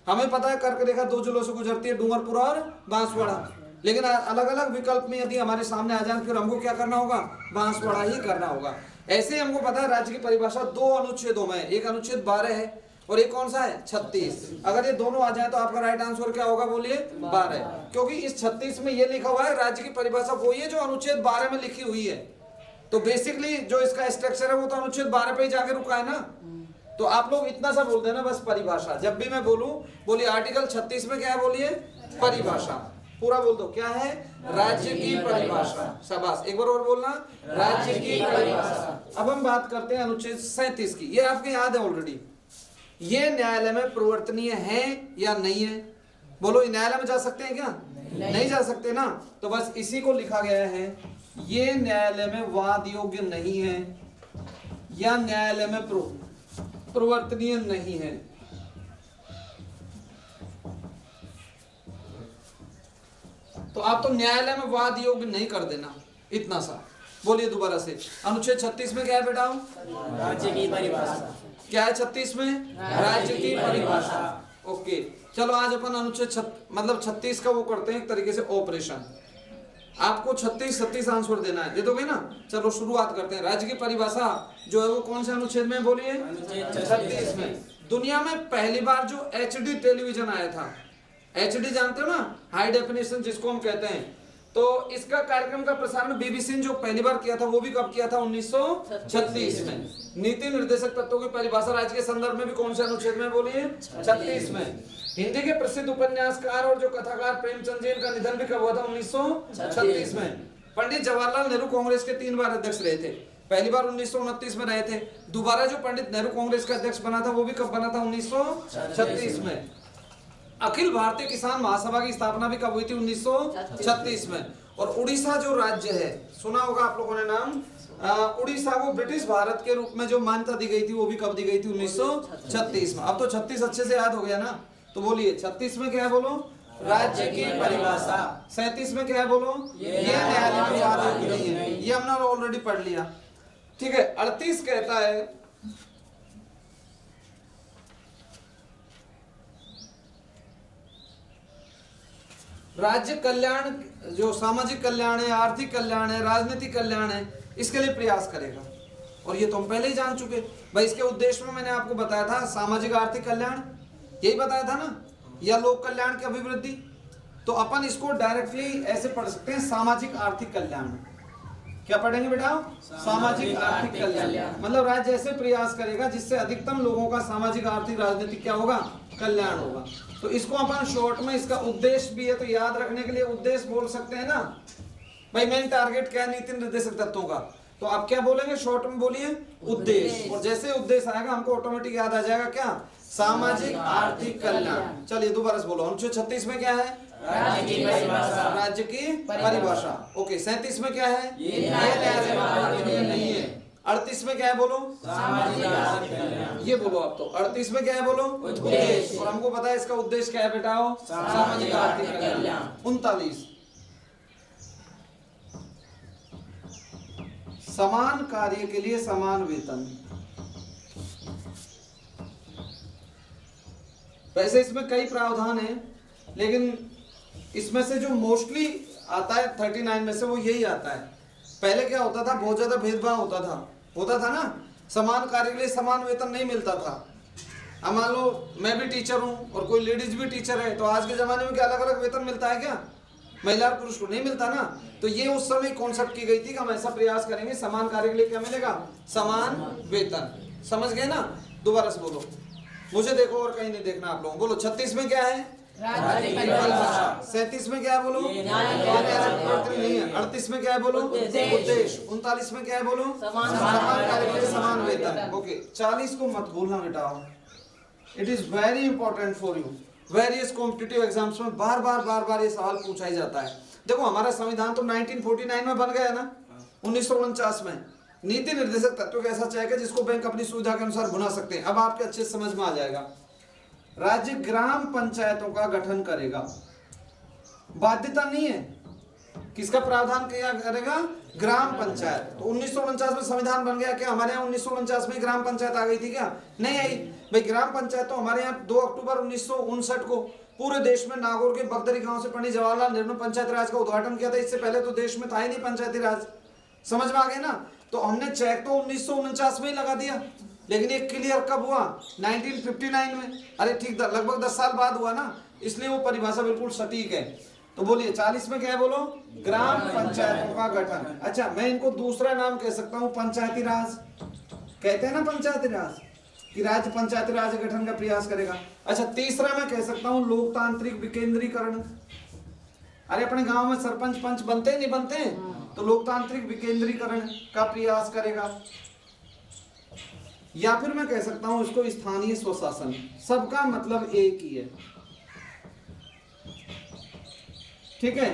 Speaker 1: हमें पता है कर्क रेखा 2 जिलों से गुजरती है, डूंगरपुर और बांसवाड़ा, लेकिन अलग अलग विकल्प में यदि हमारे सामने आ जाए फिर हमको क्या करना होगा? बांसवाड़ा ही करना होगा। ऐसे ही हमको पता है राज्य की परिभाषा 2 अनुच्छेदों में, एक अनुच्छेद 12 है और एक कौन सा है? 36। अगर ये दोनों आ जाए तो आपका राइट आंसर क्या होगा? बोलिए, 12, क्योंकि इस 36 में ये लिखा हुआ है राज्य की परिभाषा वही है जो अनुच्छेद 12 में लिखी हुई है। तो बेसिकली जो इसका स्ट्रक्चर है वो तो अनुच्छेद 12 पे ही जाके रुका है ना। तो आप लोग इतना सा बोल देना बस परिभाषा। जब भी मैं बोलूं बोलिए आर्टिकल 36 में क्या है, बोलिए परिभाषा। पूरा बोल दो, क्या है, राज्य की परिभाषा। शाबाश, एक बार और बोलना, राज्य की परिभाषा। अब हम बात करते हैं अनुच्छेद 37 की। ये आपके याद है ऑलरेडी। ये न्यायालय में प्रवर्तनीय है या नहीं है? बोलो, न्यायालय में जा सकते हैं क्या? नहीं जा सकते ना। तो बस इसी को लिखा गया है, ये न्यायालय में वाद योग्य नहीं है या न्यायालय में प्रवर्तनीय नहीं है। तो आप तो न्यायालय में वाद योग्य नहीं कर देना, इतना सा। बोलिए दोबारा से, अनुच्छेद 36 में क्या है बेटा?
Speaker 2: राज्य की परिभाषा।
Speaker 1: क्या है 36 में? राज्य की परिभाषा। ओके, चलो आज अपन अनुच्छेद मतलब 36 का वो करते हैं एक तरीके से ऑपरेशन। आपको 36 आंसर देना है, दे दोगे ना? चलो शुरुआत करते हैं। राज्य की परिभाषा जो है वो कौन से अनुच्छेद में? बोलिए 36 में। दुनिया में पहली बार जो HD टेलीविजन आया था, HD जानते हो ना, हाई डेफिनेशन जिसको हम कहते हैं, तो इसका कार्यक्रम का प्रसारण BBC ने जो पहली बार किया था वो भी कब किया था? 1936 में। नीति निर्देशक तत्वों की परिभाषा राज्य के संदर्भ में भी कौन से अनुच्छेद में? बोलिए 36 में। हिंदी के प्रसिद्ध उपन्यासकार और जो कथाकार प्रेमचंद जी का निधन भी कब हुआ था? 1936 में। पंडित जवाहरलाल नेहरू कांग्रेस के 3 बार अध्यक्ष रहे थे। पहली बार 1929 में रहे थे। दोबारा जो पंडित नेहरू कांग्रेस का अध्यक्ष बना था वो भी कब बना था? 1936 में। अखिल भारतीय किसान महासभा की स्थापना भी कब हुई थी? 1936 में। और उड़ीसा जो राज्य है, सुना होगा आप लोगों ने नाम, उड़ीसा को ब्रिटिश भारत के रूप में जो मान्यता दी गई थी वो भी कब दी गई थी? 1936 में। अब तो 36 अच्छे से याद हो गया ना? तो बोलिए 36 में क्या है? बोलो, राज्य की परिभाषा। 37 में क्या है? बोलो, ये न्यायालय में वाद योग्य नहीं है। ये हमने ऑलरेडी पढ़ लिया, ठीक है। 38 कहता है, राज्य कल्याण, जो सामाजिक कल्याण है, आर्थिक कल्याण है, राजनीतिक कल्याण है, इसके लिए प्रयास करेगा। और ये तो हम पहले ही जान चुके भाई। इसके उद्देश्य में मैंने आपको बताया था, सामाजिक आर्थिक कल्याण, यही बताया था ना, या लोक कल्याण की अभिवृद्धि। तो अपन इसको डायरेक्टली ऐसे पढ़ सकते हैं, सामाजिक आर्थिक कल्याण। क्या पढ़ेंगे बेटा? सामाजिक आर्थिक कल्याण। मतलब राज्य ऐसे प्रयास करेगा जिससे अधिकतम लोगों का सामाजिक आर्थिक राजनीतिक क्या होगा? कल्याण होगा। तो इसको अपन शॉर्ट में, इसका उद्देश्य भी है तो याद रखने के लिए उद्देश्य बोल सकते हैं ना भाई। मेन टारगेट क्या है नीति निर्देशक तत्वों का? तो आप क्या बोलेंगे शॉर्ट में? बोलिए उद्देश्य। और जैसे उद्देश्य आएगा हमको ऑटोमेटिक याद आ जाएगा क्या? सामाजिक आर्थिक कल्याण। चलिए दोबारा से बोलो, अनुच्छेद 36 में क्या है?
Speaker 2: राज्य की परिभाषा।
Speaker 1: राज्य की परिभाषा। ओके, 37 में क्या है? ये न्यायालय में नहीं है। 38 में क्या है? बोलो,
Speaker 2: सामाजिक आर्थिक कल्याण।
Speaker 1: ये बोलो आप तो। 38 में क्या है? बोलो,
Speaker 2: उद्देश्य।
Speaker 1: और हमको पता है इसका उद्देश्य क्या है बेटाओ? सामाजिक आर्थिक कल्याण। 39, समान कार्य के लिए समान वेतन। वैसे इसमें कई प्रावधान हैं, लेकिन इसमें से जो मोस्टली आता है 39 में से वो यही आता है। पहले क्या होता था? बहुत ज्यादा भेदभाव होता था ना, समान कार्य के लिए समान वेतन नहीं मिलता था। अब मान लो मैं भी टीचर हूँ और कोई लेडीज भी टीचर है, तो आज के जमाने में क्या अलग अलग वेतन मिलता है क्या? महिला और पुरुष को नहीं मिलता ना। तो ये उस समय कॉन्सेप्ट की गई थी कि हम ऐसा प्रयास करेंगे, समान कार्य के लिए क्या मिलेगा? समान वेतन। समझ गए ना? दोबारा से बोलो, मुझे देखो और कहीं नहीं देखना आप लोगों। बोलो 36 में क्या है?
Speaker 2: राज्य की परिभाषा।
Speaker 1: 37 में क्या है? बोलो, नहीं है। 38 में क्या है? बोलो, उद्देश्य। 39 में क्या है? बोलो, समान कार्य के लिए समान वेतन। ओके, 40 को मत भूलना बेटा, it is very important for you. Various competitive exams में बार बार ये सवाल पूछा ही जाता है। देखो हमारा संविधान तो 1949 में बन गया ना, 1949 में। नीति निर्देशक तत्व का ऐसा चेक है जिसको बैंक अपनी सुविधा के अनुसार भुना सकते हैं। अब आपके अच्छे समझ में आ जाएगा। राज्य ग्राम पंचायतों का गठन करेगा, बाध्यता नहीं है। किसका प्रावधान किया करेगा? ग्राम पंचायत। तो 1949 में संविधान बन गया क्या? हमारे यहाँ 1949 में ग्राम पंचायत आ गई थी क्या? नहीं आई भाई। ग्राम पंचायत तो हमारे यहाँ 2 अक्टूबर 1959 को पूरे देश में नागौर के बगदरी गांव से पंडित जवाहरलाल नेहरू ने पंचायत राज का उद्घाटन किया था। इससे पहले तो देश में था ही नहीं पंचायती राज। समझ में आ गए ना? तो हमने चेक तो 1949 में ही लगा दिया, लेकिन ये क्लियर कब हुआ? 1959 में। अरे ठीक, लगभग 10 साल बाद हुआ ना, इसलिए वो परिभाषा बिल्कुल सटीक है। तो बोलिए 40 में क्या है? बोलो, ग्राम पंचायतों का गठन। अच्छा, मैं इनको दूसरा नाम कह सकता हूँ, पंचायती राज कहते हैं ना, पंचायती राज। कि राज्य पंचायती राज गठन का प्रयास करेगा। अच्छा, तीसरा मैं कह सकता हूं लोकतांत्रिक विकेंद्रीकरण। अरे अपने गांव में सरपंच पंच बनते हैं नहीं बनते हैं, तो लोकतांत्रिक विकेंद्रीकरण का प्रयास करेगा। या फिर मैं कह सकता हूं इसको स्थानीय स्वशासन। सबका मतलब एक ही है, ठीक है।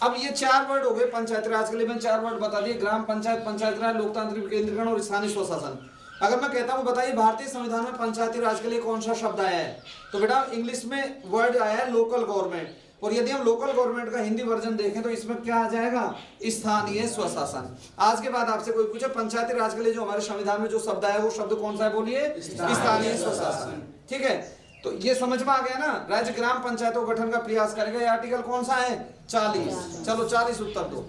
Speaker 1: अब ये 4 वर्ड हो गए पंचायती राज के लिए, मैंने 4 वर्ड बता दिए, ग्राम पंचायत, पंचायती राज, लोकतांत्रिक विकेंद्रीकरण और स्थानीय स्वशासन। अगर मैं कहता हूं बताइए भारतीय संविधान में पंचायती राज के लिए कौन सा शब्द आया है, तो बेटा इंग्लिश में वर्ड आया है लोकल गवर्नमेंट। और यदि हम लोकल गवर्नमेंट का हिंदी वर्जन देखें तो इसमें क्या आ जाएगा, स्थानीय स्वशासन। आज के बाद आपसे कोई पूछे पंचायती राज के लिए जो हमारे संविधान में जो शब्द आया वो शब्द कौन सा है, बोलिए स्थानीय स्वशासन, ठीक है। तो ये समझ में आ गया ना, राज्य ग्राम पंचायतों गठन का प्रयास करेगा। ये आर्टिकल कौन सा है, 40। चलो 40 उत्तर दो।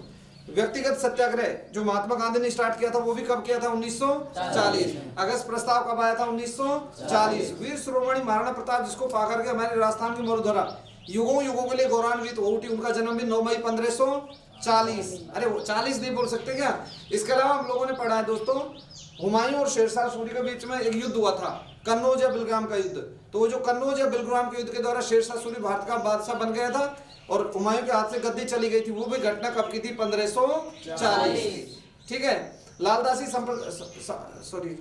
Speaker 1: व्यक्तिगत सत्याग्रह जो महात्मा गांधी ने स्टार्ट किया था वो भी कब किया था, 1940। अगस्त प्रस्ताव कब आया था, 1940। वीर शिरोमणि महाराणा प्रताप जिसको पाकर के हमारे राजस्थान की मरुधरा युगों युगों के लिए गौरवान्वित हो उठी, उनका जन्म भी 9 मई 1540। अरे वो 40 नहीं बोल सकते क्या। इसके अलावा हम लोगों ने पढ़ा है दोस्तों, हुमायूं और शेरशाह सूरी के बीच में एक युद्ध हुआ था, कन्नौज या बिलग्राम का युद्ध। तो वो जो कन्नौज या बिलग्राम के युद्ध के द्वारा शेरशाह सूरी भारत का बादशाह बन गया था और हुमायूं के हाथ से गद्दी चली गई थी। वो भी घटना कब की थी, 1540, ठीक है। लालदासी सॉरी,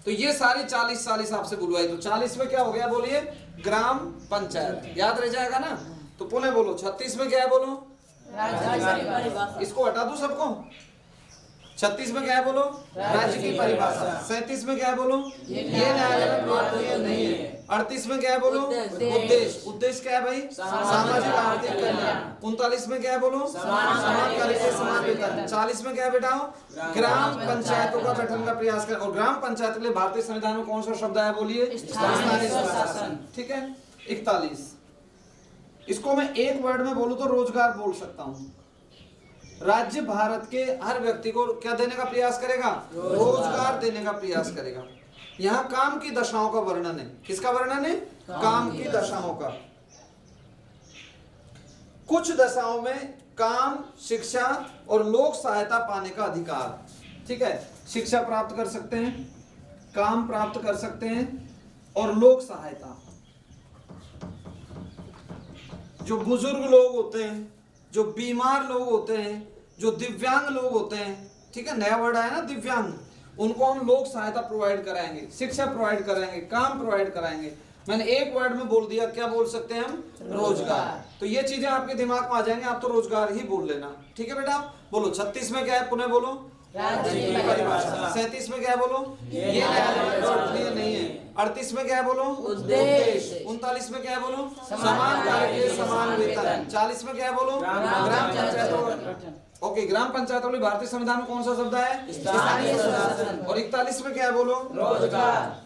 Speaker 1: तो ये सारी 40 आपसे बुलवाई। तो 40 में क्या हो गया, बोलिए ग्राम पंचायत, याद रह जाएगा ना। तो पुनः बोलो 36 में क्या है, बोलो इसको हटा दूं सबको। 36 में क्या है, बोलो राज्य की परिभाषा। 37 में क्या है, बोलो ये न्यायालय में प्रवर्तनीय नहीं है। 38 में क्या है, बोलो उद्देश्य। उद्देश्य क्या है भाई, सामाजिक आर्थिक कल्याण। 39 में क्या है, बोलो समान कार्य के समान वेतन। 40 में क्या है बेटा, ग्राम पंचायतों का गठन का प्रयास कर। और ग्राम पंचायत के लिए भारतीय संविधान में कौन सा शब्द आया, बोलिए स्थानीय स्वशासन, ठीक है। 41 इसको मैं एक वर्ड में बोलूं तो रोजगार बोल सकता हूं। राज्य भारत के हर व्यक्ति को क्या देने का प्रयास करेगा, रोजगार देने का प्रयास करेगा। यहाँ काम की दशाओं का वर्णन है। किसका वर्णन है, काम की दशाओं का। कुछ दशाओं में काम, शिक्षा और लोक सहायता पाने का अधिकार, ठीक है। शिक्षा प्राप्त कर सकते हैं, काम प्राप्त कर सकते हैं और लोक सहायता। जो बुजुर्ग लोग होते हैं, जो बीमार लोग होते हैं, जो दिव्यांग लोग होते हैं, ठीक है, नया वर्ड आया ना दिव्यांग, उनको हम लोक सहायता प्रोवाइड कराएंगे, शिक्षा प्रोवाइड कराएंगे, काम प्रोवाइड कराएंगे। मैंने एक वर्ड में बोल दिया, क्या बोल सकते हैं हम, रोजगार। तो ये चीजें आपके दिमाग में आ जाएंगे, आप तो रोजगार ही बोल लेना, ठीक है बेटा। बोलो 36 में क्या है, पुनः बोलो राज्य की परिभाषा। 37 में क्या है, बोलो ये न्यायालय में प्रवर्तनीय नहीं है। 38 में क्या है, बोलो उद्देश्य। 39 में क्या है, बोलो समान कार्य के समान वेतन। 40 में क्या है, बोलो ग्राम पंचायतों। ओके, ग्राम पंचायतों के लिए भारतीय संविधान में कौन सा शब्द है, स्थानीय स्वशासन। और 41 में क्या है, बोलो रोजगार,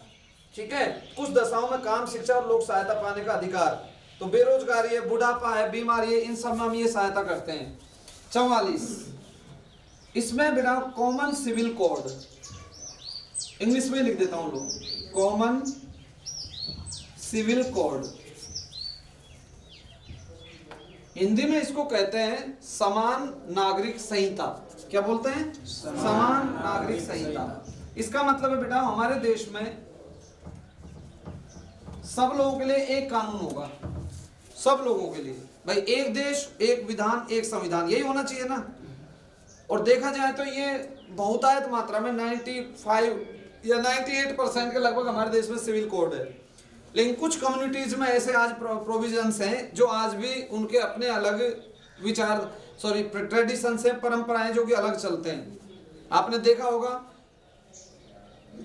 Speaker 1: ठीक है। कुछ दशाओं में काम, शिक्षा और लोक सहायता पाने का अधिकार। तो बेरोजगारी है, बुढ़ापा है, बीमारी है, इन सब में हम ये सहायता करते हैं। 44 इसमें बेटा कॉमन सिविल कोड, इंग्लिश में लिख देता हूं लोग, कॉमन सिविल कोड। हिंदी में इसको कहते हैं समान नागरिक संहिता। क्या बोलते हैं, समान नागरिक संहिता। इसका मतलब है बेटा हमारे देश में सब लोगों के लिए एक कानून होगा, सब लोगों के लिए। भाई एक देश, एक विधान, एक संविधान, यही होना चाहिए ना। और देखा जाए तो ये बहुतायत मात्रा में 95 या 98% के लगभग हमारे देश में सिविल कोड है। लेकिन कुछ कम्युनिटीज में ऐसे आज प्रोविजंस हैं जो आज भी उनके अपने अलग विचार, ट्रेडिशंस है, परंपराएं जो कि अलग चलते हैं। आपने देखा होगा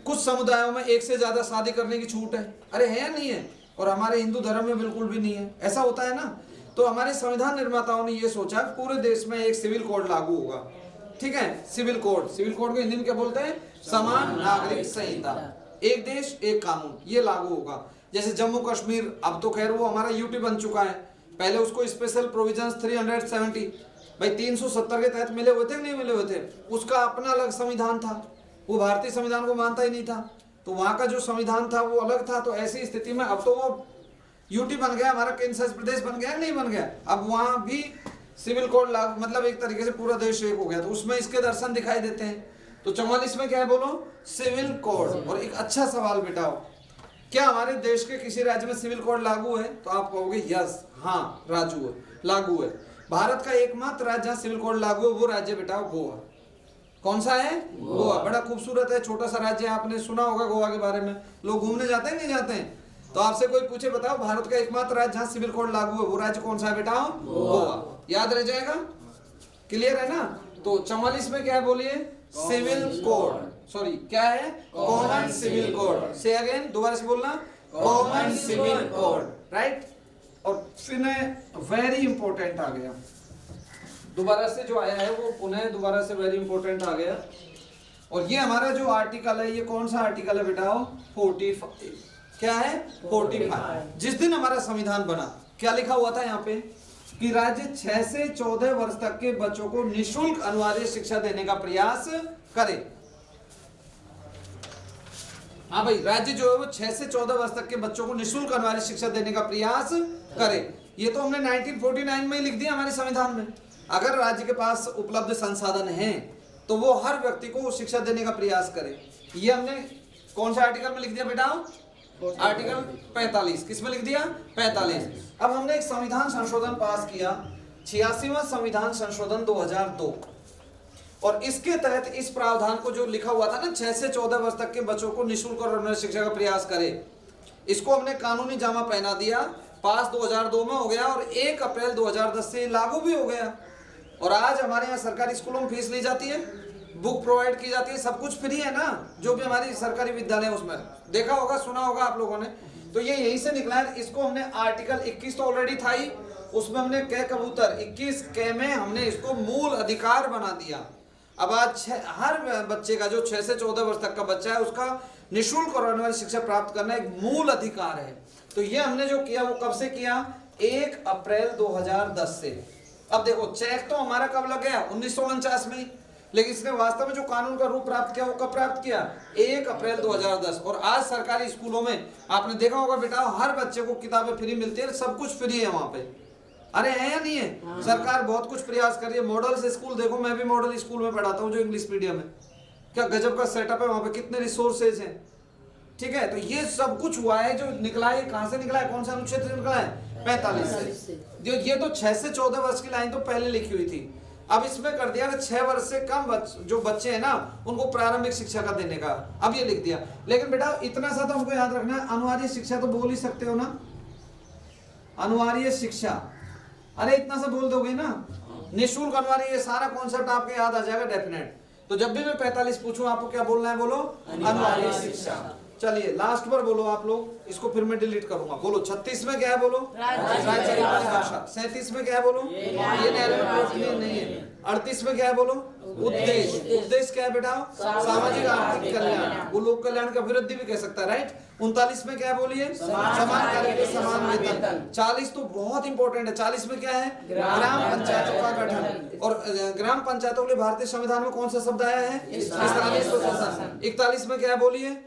Speaker 1: कुछ समुदायों में एक से ज्यादा शादी करने की छूट है। अरे है या नहीं है? और हमारे हिंदू धर्म में बिल्कुल भी नहीं है। ऐसा होता है ना। तो हमारे संविधान निर्माताओं ने ये सोचा पूरे देश में एक सिविल कोड लागू होगा, ठीक है। सिविल कोड, सिविल कोड को हिंदी में क्या बोलते हैं, समान नागरिक संहिता। एक देश एक कानून, ये लागू होगा। जैसे जम्मू कश्मीर, अब तो खैर वो हमारा यूटी बन चुका है, पहले उसको स्पेशल प्रोविजंस 370 भाई 370 के तहत मिले हुए थे कि नहीं मिले हुए थे, उसका अपना अलग संविधान था, वो भारतीय संविधान को मानता ही नहीं था, तो वहां का जो संविधान था वो अलग था। तो ऐसी स्थिति में अब तो वो यूटी बन गया, हमारा केंद्र शासित प्रदेश बन गया, नहीं बन गया, अब वहां भी सिविल कोड लागू, मतलब एक तरीके से पूरा देश एक हो गया। तो उसमें इसके दर्शन दिखाई देते हैं। तो 44 में क्या है, बोलो सिविल कोड। और एक अच्छा सवाल बेटाओ, क्या हमारे देश के किसी राज्य में सिविल कोड लागू है? तो आप कहोगे यस, हाँ राजू है, लागू है। भारत का एकमात्र राज्य जहाँ सिविल कोड लागू है वो राज्य बेटाओ गोवा। कौन सा है? गोवा। बड़ा खूबसूरत है, छोटा सा राज्य है, आपने सुना होगा गोवा के बारे में। लोग घूमने जाते हैं नहीं जाते हैं? तो आपसे कोई पूछे बताओ भारत का एकमात्र राज्य जहाँ सिविल कोड लागू है वो राज्य कौन सा है बेटा? गोवा। याद रह जाएगा, क्लियर है ना? तो 44 में क्या है बोलिए? सिविल कोड, सॉरी क्या है? Common civil code. Say again, दोबारा से बोलना, कॉमन सिविल कोड, राइट। और फिर वेरी इंपॉर्टेंट आ गया, दोबारा से जो आया है वो पुनः दोबारा से वेरी इंपॉर्टेंट आ गया। और ये हमारा जो आर्टिकल है, ये कौन सा आर्टिकल है बेटा? 45। क्या है? 45। जिस दिन हमारा संविधान बना, क्या लिखा हुआ था यहाँ पे? कि राज्य 6 से 14 वर्ष तक के बच्चों को निःशुल्क अनिवार्य शिक्षा देने का प्रयास करे। हाँ भाई, राज्य जो है वो 6 से 14 वर्ष तक के बच्चों को निःशुल्क अनिवार्य शिक्षा देने का प्रयास करे। ये तो हमने 1949 में ही लिख दिया हमारे संविधान में। अगर राज्य के पास उपलब्ध संसाधन हैं तो वो हर व्यक्ति को शिक्षा देने का प्रयास करे। ये हमने कौन सा आर्टिकल में लिख दिया बेटा? आर्टिकल 45। किस में लिख दिया? 45। अब हमने एक संविधान संशोधन पास किया, 86वां संविधान संशोधन 2002, और इसके तहत इस प्रावधान को जो लिखा हुआ था ना, 6 से 14 वर्ष तक के बच्चों को निःशुल्क और अनिवार्य शिक्षा का प्रयास करे, इसको हमने कानूनी जामा पहना दिया। पास 2002 में हो गया और 1 अप्रैल 2010 से लागू भी हो गया। और आज हमारे यहाँ सरकारी स्कूलों में फीस ली जाती है, बुक प्रोवाइड की जाती है, सब कुछ फ्री है ना, जो भी हमारी सरकारी विद्यालय है उसमें देखा होगा, सुना होगा आप लोगों ने। तो ये यहीं से निकला है। इसको हमने आर्टिकल 21 तो ऑलरेडी था ही, उसमें हमने कै कबूतर 21 कै में हमने इसको मूल अधिकार बना दिया। अब आज हर बच्चे का जो 6 से 14 वर्ष तक का बच्चा है उसका निःशुल्क और अनिवार्य शिक्षा प्राप्त करना एक मूल अधिकार है। तो ये हमने जो किया वो कब से किया? 1 अप्रैल 2010 से। अब देखो, चेक तो हमारा कब लग गया? 1949 में, लेकिन इसने वास्तव में जो कानून का रूप प्राप्त किया वो कब प्राप्त किया? 1 अप्रैल 2010। और आज सरकारी स्कूलों में आपने देखा होगा बेटा, हर बच्चे को किताबें फ्री मिलती है, सब कुछ फ्री है वहां पे। अरे है या नहीं है? सरकार बहुत कुछ प्रयास कर रही है। मॉडल से स्कूल देखो, मैं भी मॉडल स्कूल में पढ़ाता हूँ जो इंग्लिश मीडियम है, क्या गजब का सेटअप है वहां पे, कितने रिसोर्सेज हैं। ठीक है, तो ये सब कुछ हुआ है। जो निकला है कहां से निकला है? कौन सा अनुच्छेद से निकला है? 45 से। जो ये तो 6 से 14 वर्ष की लाइन तो पहले लिखी हुई थी, अब इसमें कर दिया कि 6 वर्ष से कम जो बच्चे हैं ना उनको प्रारंभिक शिक्षा का देने का, अब ये लिख दिया। लेकिन बेटा इतना सा तो हमको याद रखना है, अनिवार्य शिक्षा तो बोल ही सकते हो ना, अनिवार्य शिक्षा, अरे इतना सा बोल दोगे ना, निःशुल्क अनिवार्य, ये सारा कॉन्सेप्ट आपके याद आ जाएगा डेफिनेट। तो जब भी मैं 45 पूछूं आपको क्या बोलना है? बोलो अनिवार्य शिक्षा। चलिए लास्ट बार बोलो आप लोग, इसको फिर मैं डिलीट करूंगा। बोलो 36 में क्या है? बोलो राज्य की भाषा। 37 में क्या है? बोलो ये नहीं है। 38 में क्या है? बोलो उद्देश्य। उद्देश्य क्या है बेटा? सामाजिक आर्थिक कल्याण, वो लोक कल्याण का वृद्धि भी कह सकता है, राइट। 39 में क्या है? बोलिए समान कार्य के समान वेतन। 40 तो बहुत इंपॉर्टेंट है। 40 में क्या है? ग्राम पंचायतों का गठन। और ग्राम पंचायतों के लिए भारतीय संविधान में कौन सा शब्द आया है? स्थानीय स्वशासन। 41 में क्या है? बोलिए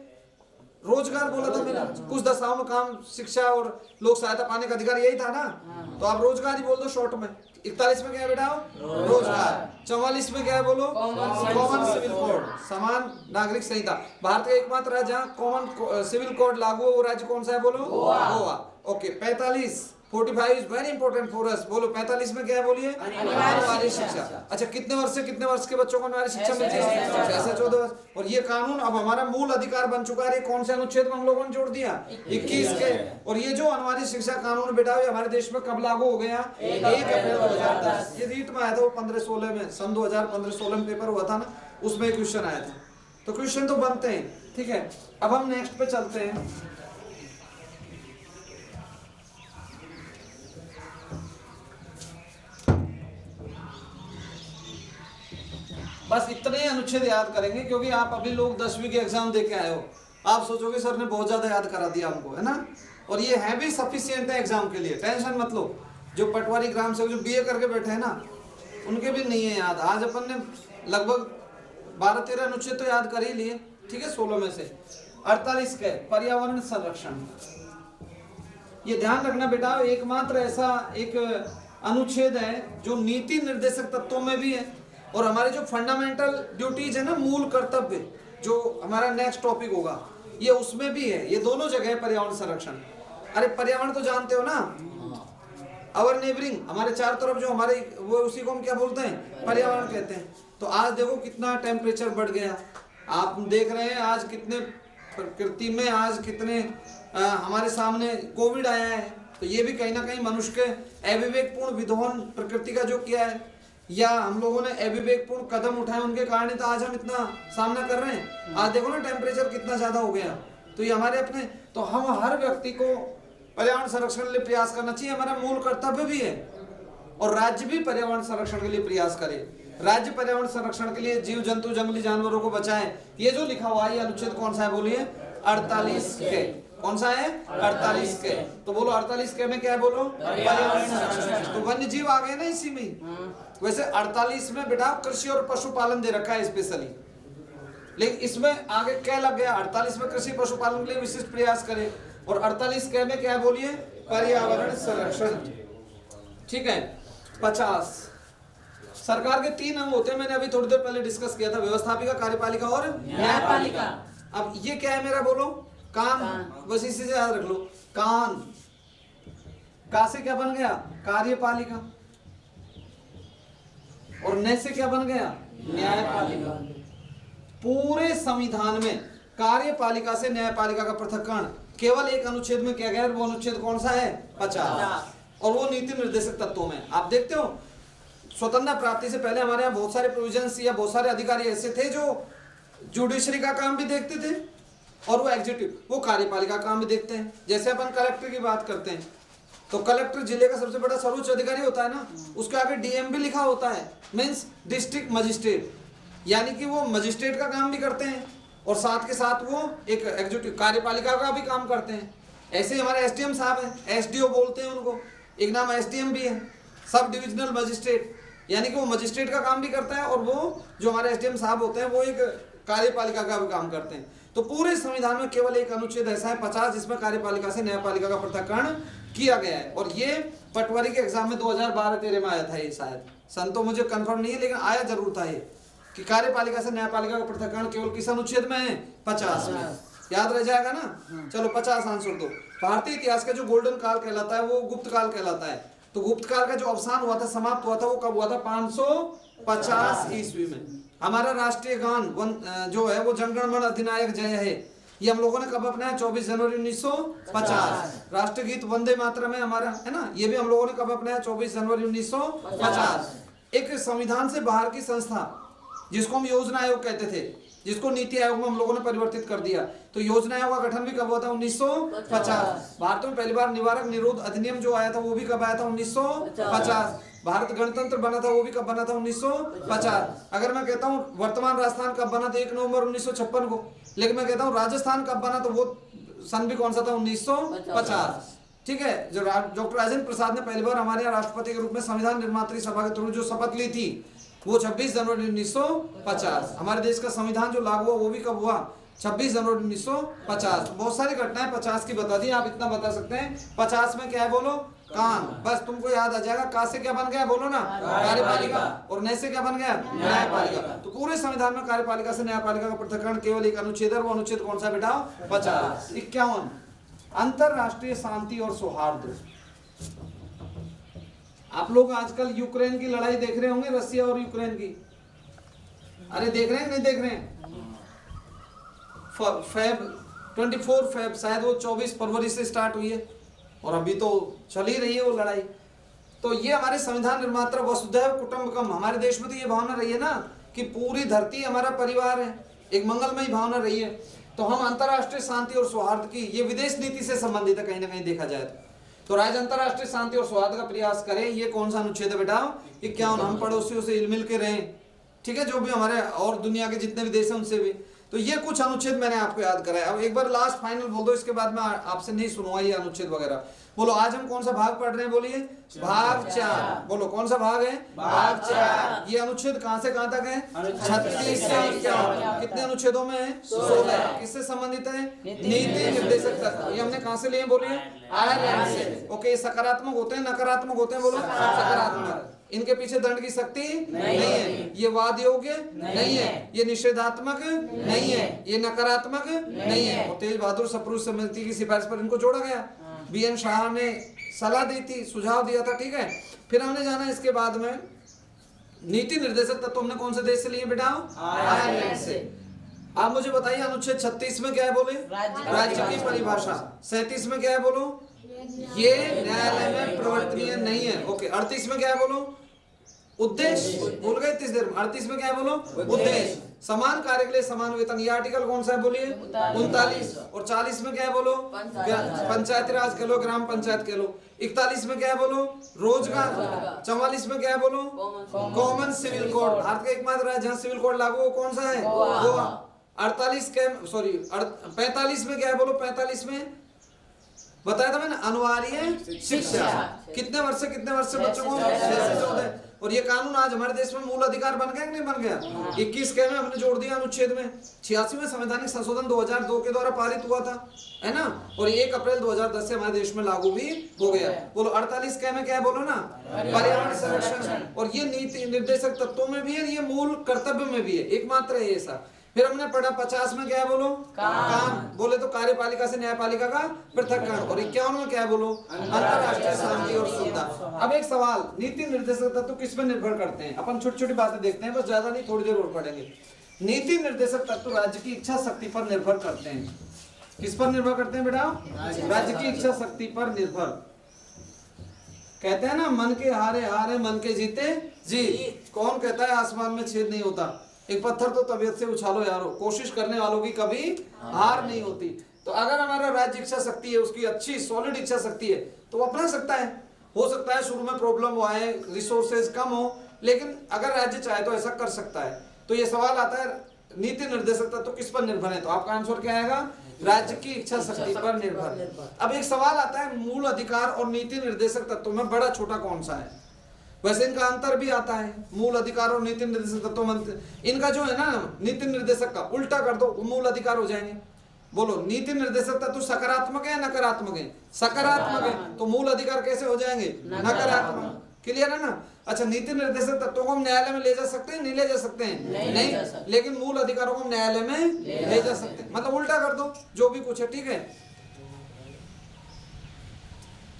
Speaker 1: रोजगार बोला था मैंने, कुछ दशाओं में काम, शिक्षा और लोक सहायता पाने का अधिकार, यही था ना, तो आप रोजगार ही बोल दो शॉर्ट में। 41 में क्या है बेटा? रोजगार। 44 में क्या है? बोलो कॉमन सिविल कोड, समान नागरिक संहिता। भारत का एकमात्र राज्य जहाँ कॉमन सिविल कोड लागू है वो राज्य कौन सा है? बोलो Goa. Okay 45 is very important for us. बोलो 45 में क्या है? बोलिए अनिवार्य शिक्षा। अच्छा, कितने वर्ष से कितने वर्ष के बच्चों को अनिवार्य शिक्षा मिलती है? 6 से 14 वर्ष। और ये कानून अब हमारा मूल अधिकार बन चुका है। कौन से अनुच्छेद में हम लोगों ने जोड़ दिया? 21 के। और ये जो अनिवार्य शिक्षा कानून बेटा ये हमारे देश में कब लागू हो गया? 1 अप्रैल 2010। ये रीट में आया था वो 15-16 में, सन 2015-16 में पेपर हुआ था ना, उसमें क्वेश्चन आया था। तो क्वेश्चन तो बनते हैं, ठीक है। अब हम नेक्स्ट पे चलते हैं। बस इतने अनुच्छेद याद करेंगे क्योंकि आप अभी लोग 10वीं के एग्जाम दे के आए हो, आप सोचोगे सर ने बहुत ज्यादा याद करा दिया हमको, है ना। और ये है भी सफिशिएंट है एग्जाम के लिए, टेंशन मत लो। जो पटवारी ग्राम सेवक जो बीए करके बैठे हैं ना उनके भी नहीं है याद। आज अपन ने लगभग 12-13 अनुच्छेद तो याद कर ही लिए, ठीक है, 16 में से। 48 के पर्यावरण संरक्षण, ये ध्यान रखना बेटा, एकमात्र ऐसा एक अनुच्छेद है जो नीति निर्देशक तत्वों में भी है और हमारे जो फंडामेंटल ड्यूटीज है ना, मूल कर्तव्य जो हमारा नेक्स्ट टॉपिक होगा ये उसमें भी है, ये दोनों जगह है पर्यावरण संरक्षण। अरे पर्यावरण तो जानते हो ना, अवर नेबरिंग, हमारे चारों तरफ जो हमारे वो उसी को हम क्या बोलते हैं, पर्यावरण कहते हैं। तो आज देखो कितना टेम्परेचर बढ़ गया, आप देख रहे हैं आज कितने प्रकृति में आज कितने हमारे सामने कोविड आया है। तो ये भी कहीं ना कहीं मनुष्य के अविवेकपूर्ण विध्वंस प्रकृति का जो किया है, या हम लोगों ने अविवेकपूर्ण कदम उठाए उनके कारण ही तो आज हम इतना सामना कर रहे हैं। आज देखो ना टेम्परेचर कितना ज्यादा हो गया। तो ये हमारे अपने, तो हम हर व्यक्ति को पर्यावरण संरक्षण के लिए प्रयास करना चाहिए, हमारा मूल कर्तव्य भी है। और राज्य भी पर्यावरण संरक्षण के लिए प्रयास करे, राज्य पर्यावरण संरक्षण के लिए जीव जंतु जंगली जानवरों को बचाएं। ये जो लिखा हुआ है ये अनुच्छेद कौन सा है बोलिए, 48 के। कौन सा है, 48 के। तो बोलो 48 के में क्या है बोलो, पर्यावरण संरक्षण। तो वन्य जीव आ गए ना इसी में। वैसे 48 में बेटा कृषि और पशुपालन दे रखा है स्पेशली, लेकिन इसमें आगे क्या लग गया, 48 में कृषि पशुपालन के लिए विशिष्ट प्रयास करें। और 48 के में क्या है बोलिए, पर्यावरण संरक्षण। ठीक है। 50 सरकार के 3 अंग होते हैं, मैंने अभी थोड़ी देर पहले डिस्कस किया था, व्यवस्थापिका, कार्यपालिका और
Speaker 2: न्यायपालिका।
Speaker 1: अब ये क्या है मेरा बोलो, कान, बस इसी से याद रख लो, कान का से क्या बन गया, कार्यपालिका, और न से क्या बन गया, न्यायपालिका। पूरे संविधान में कार्यपालिका से न्यायपालिका का पृथक्करण केवल एक अनुच्छेद में किया गया है, वो अनुच्छेद कौन सा है, 50, और वो नीति निर्देशक तत्वों में। आप देखते हो स्वतंत्रता प्राप्ति से पहले हमारे यहाँ बहुत सारे प्रोविजंस या बहुत सारे अधिकारी ऐसे थे जो जुडिशरी का काम भी देखते थे और वो एग्जीक्यूटिव, वो कार्यपालिका काम भी देखते हैं। जैसे अपन कलेक्टर की बात करते हैं तो कलेक्टर जिले का सबसे बड़ा सर्वोच्च अधिकारी होता है ना, उसके आगे डीएम भी लिखा होता है, मीन्स डिस्ट्रिक्ट मजिस्ट्रेट, यानी कि वो मजिस्ट्रेट का काम भी करते हैं और साथ के साथ वो एक एग्जीक्यूटिव कार्यपालिका का भी काम करते हैं। ऐसे ही हमारे एसडीएम साहब हैं, एसडीओ बोलते हैं उनको, एक नाम एसडीएम भी है, सब डिविजनल मजिस्ट्रेट, यानी कि वो मजिस्ट्रेट का काम भी करता है और वो जो हमारे एसडीएम साहब होते हैं वो एक कार्यपालिका का भी काम करते हैं। तो पूरे संविधान में केवल एक अनुच्छेद ऐसा है 50 जिसमें कार्यपालिका से न्यायपालिका का पृथक्करण किया गया है। और ये पटवारी के एग्जाम में 2012-13 में आया था, ये शायद सन तो मुझे कंफर्म नहीं है लेकिन आया जरूर था ये, कि कार्यपालिका से न्यायपालिका का पृथक्करण केवल किस अनुच्छेद में है, 50 में। याद रह जाएगा ना। चलो 50 आंसर दो। भारतीय इतिहास का जो गोल्डन काल कहलाता है वो गुप्त काल कहलाता है। तो गुप्त काल का जो अवसान हुआ था, समाप्त हुआ था, वो कब हुआ था, 550 ईस्वी में। हमारा राष्ट्रीय गान जो है वो जनगण मन अधिनायक जय है, ये हम लोगों ने कब अपनाया, 24 जनवरी 1950। राष्ट्रीय गीत वंदे मातरम है हमारा, है ना, ये भी हम लोगों ने कब अपनाया, 24 जनवरी 1950। एक संविधान से बाहर की संस्था जिसको हम योजना आयोग कहते थे, जिसको नीति आयोग में हम लोगों ने परिवर्तित कर दिया, तो योजना आयोग का गठन भी कब हुआ था, 1950। भारत में पहली बार निवारक निरोध अधिनियम जो आया था वो भी कब आया था, 1950। भारत गणतंत्र बना था वो भी कब बना था, 1950। अगर मैं कहता हूँ वर्तमान राजस्थान कब बना था, 1 नवंबर 1956 को, लेकिन मैं कहता हूँ राजस्थान कब बना तो वो सन भी कौन सा था, 1950। ठीक है। जो डॉक्टर राजेंद्र प्रसाद ने पहली बार हमारे यहाँ राष्ट्रपति के रूप में संविधान निर्मात्री सभा के थ्रू जो शपथ ली थी वो 26 जनवरी 1950। हमारे देश का संविधान जो लागू हुआ वो भी कब हुआ, 26 जनवरी 1950। बहुत सारी घटनाएं 50 की बता दी, आप इतना बता सकते हैं। 50 में क्या है बोलो, कान, बस तुमको याद आ जाएगा। का से क्या बन गया बोलो ना, कार्यपालिका, और न से क्या बन गया, न्यायपालिका। तो पूरे संविधान में कार्यपालिका से न्यायपालिका का पृथक्करण केवल एक अनुच्छेद है, वो अनुच्छेद कौन सा बेटा, 50। 51 अंतरराष्ट्रीय शांति और सौहार्द। आप लोग आजकल यूक्रेन की लड़ाई देख रहे होंगे, रसिया और यूक्रेन की। अरे देख रहे हैं नहीं देख रहे हैं, 24 फेब शायद वो 24 फरवरी से स्टार्ट हुई है और अभी तो चल ही रही है वो लड़ाई। तो ये हमारे संविधान निर्माता वसुधैव कुटुंबकम, हमारे देश में तो ये भावना रही है ना कि पूरी धरती हमारा परिवार है, एक मंगलमयी भावना रही है। तो हम अंतरराष्ट्रीय शांति और सौहार्द की, ये विदेश नीति से संबंधित है कहीं ना कहीं देखा जाए तो राज्य अंतरराष्ट्रीय शांति और सौहार्द का प्रयास करें। ये कौन सा अनुच्छेद है बेटा, 51। हम पड़ोसियों से मिल के रहें, ठीक है, जो भी हमारे और दुनिया के जितने भी देश हैं उनसे भी। तो ये कुछ अनुच्छेद मैंने आपको याद कराया। अब एक बार लास्ट फाइनल बोल दो, इसके बाद मैं आपसे नहीं सुनूंगा ये अनुच्छेद वगैरह। बोलो आज हम कौन सा भाग पढ़ रहे हैं, बोलिए भाग 4। बोलो कौन सा भाग है, भाग 4। ये अनुच्छेद कहां से कहां तक है, 36 से 51। कितने अनुच्छेदों में है, 16। किससे संबंधित है, नीति निर्देशक तत्व। ये हमने कहां से लिए बोलिए, आयरलैंड से। ओके, सकारात्मक होते हैं नकारात्मक होते हैं, बोलो सकारात्मक। इनके पीछे दंड की शक्ति
Speaker 2: नहीं
Speaker 1: है, ये वाद योग्य नहीं है,
Speaker 2: है,
Speaker 1: ये निषेधात्मक नहीं है, ये नकारात्मक नहीं है।
Speaker 2: है।
Speaker 1: और तेज बहादुर सप्रू समिति की सिफारिश पर इनको जोड़ा गया। बीएन शाह ने सलाह दी थी, सुझाव दिया था, ठीक है। फिर हमने जाना इसके बाद में नीति निर्देशक तत्व हमने कौन से देश से लिए बेटा? आयरलैंड से। आप मुझे बताइए अनुच्छेद 36 में क्या है बोले? राज्य की परिभाषा। 37 में क्या है बोलो? ये न्यायालय में प्रवर्तनीय नहीं है। ओके। 38 में क्या है बोलो? उद्देश्य। भूल गए 30 देर में। 38 में क्या है बोलो? उद्देश्य। समान कार्य के लिए समान वेतन। ये आर्टिकल कौन सा है बोलिए? 39। और 40 में क्या है बोलो? पंचायती राज कह लो, ग्राम पंचायत कह लो। 41 में क्या है बोलो? रोजगार। 44 में क्या है बोलो? Common civil code. भारत का एकमात्र राज्य जहाँ सिविल कोड लागू हो कौन सा है? गोवा। 45 में क्या है बोलो? 45 में बताया था मैंने, अनिवार्य शिक्षा। कितने वर्ष से कितने वर्ष से बच्चों को? 6 से 14। और ये कानून आज हमारे देश में मूल अधिकार बन गया कि नहीं बन गया? 21 के में हमने जोड़ दिया अनुच्छेद में। 86वें संवैधानिक संशोधन 2002 के द्वारा पारित हुआ था, है ना। और 1 अप्रैल 2010 से हमारे देश में लागू भी हो गया। बोलो 48 के में क्या है बोलो ना? पर्यावरण संरक्षण। और ये नीति निर्देशक तत्वों में भी है, ये मूल कर्तव्य में भी है, एकमात्र है ऐसा। फिर हमने पढ़ा 50 में क्या है बोलो? काम। बोले तो कार्यपालिका से न्यायपालिका का पृथक्करण। और 51 में क्या है बोलो? अंतरराष्ट्रीय शांति और सुविधा। अब एक सवाल, नीति निर्देशक तत्व किस पर निर्भर करते हैं? अपन छोटी छोटी बातें देखते हैं, बस ज्यादा नहीं, थोड़ी देर और पढ़ेंगे। नीति निर्देशक तत्व राज्य की इच्छा शक्ति पर निर्भर करते हैं। किस पर निर्भर करते हैं बेटा? राज्य की इच्छा शक्ति पर निर्भर। कहते हैं ना, मन के हारे हारे मन के जीते जीत। कौन कहता है आसमान में छेद नहीं होता? एक पत्थर तो तबीयत से उछालो यारो, कोशिश करने वालों की कभी हार नहीं होती। तो अगर हमारा राज्य इच्छा शक्ति है, उसकी अच्छी सॉलिड इच्छा शक्ति है, तो वो अपना सकता है। हो सकता है शुरू में प्रॉब्लम हुआ है, रिसोर्सेज कम हो, लेकिन अगर राज्य चाहे तो ऐसा कर सकता है। तो ये सवाल आता है नीति निर्देशक तत्व किस पर निर्भर है? तो आपका आंसर क्या आएगा? राज्य की इच्छा शक्ति पर निर्भर। अब एक सवाल आता है, मूल अधिकार और नीति निर्देशक तत्व में बड़ा छोटा कौन सा है? वैसे इनका अंतर भी आता है, मूल अधिकार और नीति निर्देशक तत्व में। इनका जो है ना, नीति निर्देशक का उल्टा कर दो, मूल अधिकार हो जाएंगे। बोलो नीति निर्देशक तत्व सकारात्मक है या नकारात्मक है? सकारात्मक है। तो मूल अधिकार कैसे हो जाएंगे? नकारात्मक। क्लियर है ना? अच्छा, नीति निर्देशक तत्वों को हम न्यायालय में ले जा सकते हैं? नहीं ले जा सकते हैं? नहीं। लेकिन मूल अधिकारों को हम न्यायालय में ले जा सकते हैं। मतलब उल्टा कर दो जो भी कुछ है, ठीक है।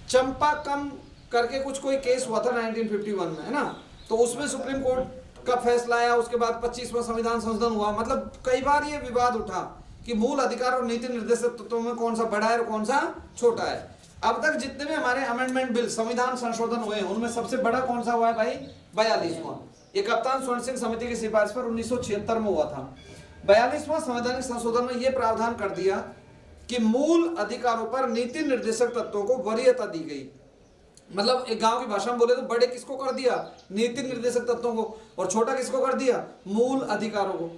Speaker 1: चंपाकम करके कुछ कोई केस हुआ था 1951 में, है ना। तो उसमें सुप्रीम कोर्ट का फैसला आया, उसके बाद 25वां संविधान संशोधन हुआ। मतलब कई बार ये विवाद उठा कि मूल अधिकार और नीति निर्देशक तत्वों में कौन सा बड़ा है और कौन सा छोटा है। अब तक जितने भी हमारे अमेंडमेंट बिल, संविधान संशोधन हुए हैं, उनमें सबसे बड़ा कौन सा हुआ है भाई? 42वां। ये कप्तान स्वर्ण सिंह समिति की सिफारिश पर 1976 में हुआ था। 42वां संवैधानिक संशोधन में यह प्रावधान कर दिया कि मूल अधिकारों पर नीति निर्देशक तत्वों को वरीयता दी गई। मतलब एक गांव की भाषा में बोले तो बड़े किसको कर दिया? नीति निर्देशक तत्वों को। और छोटा किसको कर दिया? मूल अधिकारों को।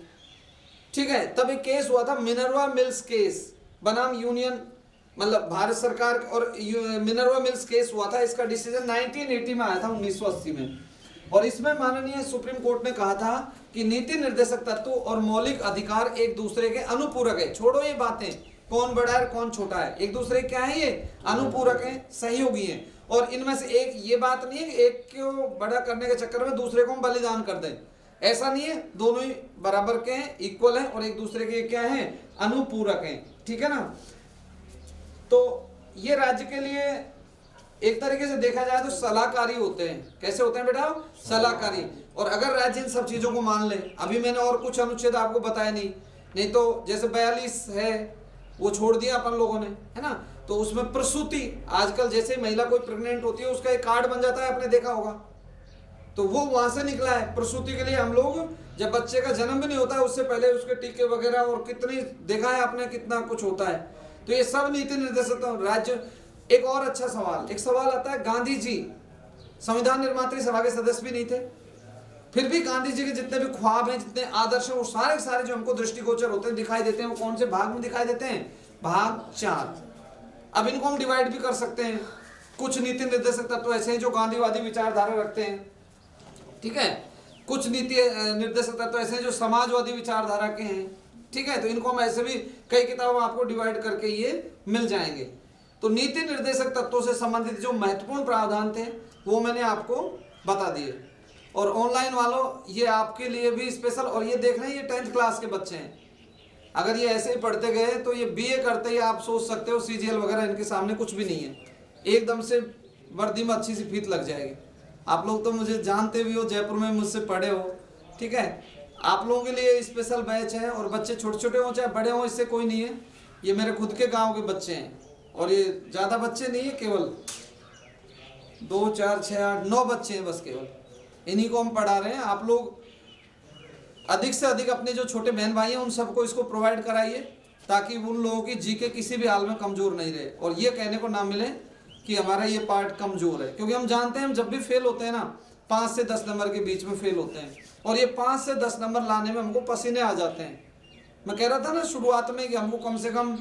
Speaker 1: ठीक है। तब एक केस हुआ था, मिनर्वा मिल्स केस बनाम यूनियन, मतलब भारत सरकार और मिनर्वा मिल्स केस हुआ था। इसका डिसीजन 1980 में आया था, 1980 में। और इसमें माननीय सुप्रीम कोर्ट ने कहा था कि नीति निर्देशक तत्व और मौलिक अधिकार एक दूसरे के अनुपूरक है। छोड़ो ये बातें कौन बड़ा है कौन छोटा है, एक दूसरे क्या है? ये अनुपूरक है, सहयोगी है। और इनमें से एक ये बात नहीं है कि एक को बड़ा करने के चक्कर में दूसरे को हम बलिदान कर दें, ऐसा नहीं है। दोनों ही बराबर के हैं, इक्वल हैं, और एक दूसरे के क्या हैं? अनुपूरक हैं। ठीक है ना। तो ये राज्य के लिए एक तरीके से देखा जाए तो सलाहकारी होते हैं। कैसे होते हैं बेटा? सलाहकारी। और अगर राज्य इन सब चीजों को मान ले, अभी मैंने और कुछ अनुच्छेद आपको बताया नहीं तो जैसे 42 है वो छोड़ दिया अपन लोगों ने, है ना। तो उसमें प्रसूति, आजकल जैसे महिला कोई प्रेग्नेंट होती है उसका एक कार्ड बन जाता है, आपने देखा होगा, तो वो वहां से निकला है। प्रसूति के लिए हम लोग जब बच्चे का जन्म भी नहीं होता है उससे पहले उसके टीके वगैरह और कितनी देखा है आपने, कितना कुछ होता है। तो ये सब नीति निर्देशक राज्य। एक और अच्छा सवाल, एक सवाल आता है, गांधी जी संविधान निर्मात्री सभा के सदस्य भी नहीं थे, फिर भी गांधी जी के जितने भी ख्वाब हैं, जितने आदर्श हैं, वो सारे सारे जो हमको दृष्टिगोचर होते हैं, दिखाई देते हैं, वो कौन से भाग में दिखाई देते हैं? भाग 4। अब इनको हम डिवाइड भी कर सकते हैं। कुछ नीति निर्देशक तत्व ऐसे हैं जो गांधीवादी विचारधारा रखते हैं, ठीक है। कुछ नीति निर्देशक तत्व ऐसे हैं जो समाजवादी विचारधारा के हैं, ठीक है। तो इनको हम ऐसे भी कई किताबों आपको डिवाइड करके ये मिल जाएंगे। तो नीति निर्देशक तत्वों से संबंधित जो महत्वपूर्ण प्रावधान थे वो मैंने आपको बता दिए। और ऑनलाइन वालों ये आपके लिए भी स्पेशल, और ये देख रहे हैं ये 10th क्लास के बच्चे हैं, अगर ये ऐसे ही पढ़ते गए तो ये बीए करते ही आप सोच सकते हो सीजीएल वगैरह इनके सामने कुछ भी नहीं है, एकदम से वर्दी में अच्छी सी फीत लग जाएगी। आप लोग तो मुझे जानते भी हो, जयपुर में मुझसे पढ़े हो, ठीक है। आप लोगों के लिए स्पेशल बैच है, और बच्चे छोटे छोटे हों चाहे बड़े हों इससे कोई नहीं है, ये मेरे खुद के गांव के बच्चे हैं, और ये ज़्यादा बच्चे नहीं है, केवल 2 4 6 8 9 बच्चे हैं बस, केवल इन्हीं को हम पढ़ा रहे हैं। आप लोग अधिक से अधिक अपने जो छोटे बहन भाई हैं उन सबको इसको प्रोवाइड कराइए, ताकि उन लोगों की जीके किसी भी हाल में कमज़ोर नहीं रहे, और ये कहने को ना मिले कि हमारा ये पार्ट कमज़ोर है, क्योंकि हम जानते हैं हम जब भी फेल होते हैं ना 5 से 10 नंबर के बीच में फेल होते हैं, और ये 5 से 10 नंबर लाने में हमको पसीने आ जाते हैं। मैं कह रहा था ना शुरुआत में कि हमको कम से कम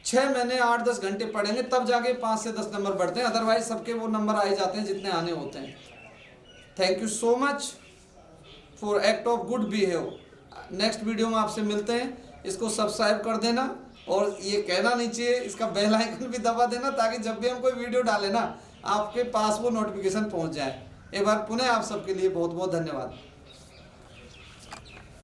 Speaker 1: 6 महीने 8-10 घंटे पढ़ेंगे तब जाके 5 से 10 नंबर बढ़ते हैं, अदरवाइज सबके वो नंबर आ ही जाते हैं जितने आने होते हैं। Thank you so much for act of good behave. Next video में आपसे मिलते हैं, इसको सब्सक्राइब कर देना, और ये कहना नहीं चाहिए इसका बेल आइकन भी दबा देना, ताकि जब भी हम कोई वीडियो डालें ना आपके पास वो नोटिफिकेशन पहुंच जाए। एक बार पुनः आप सबके लिए बहुत बहुत धन्यवाद।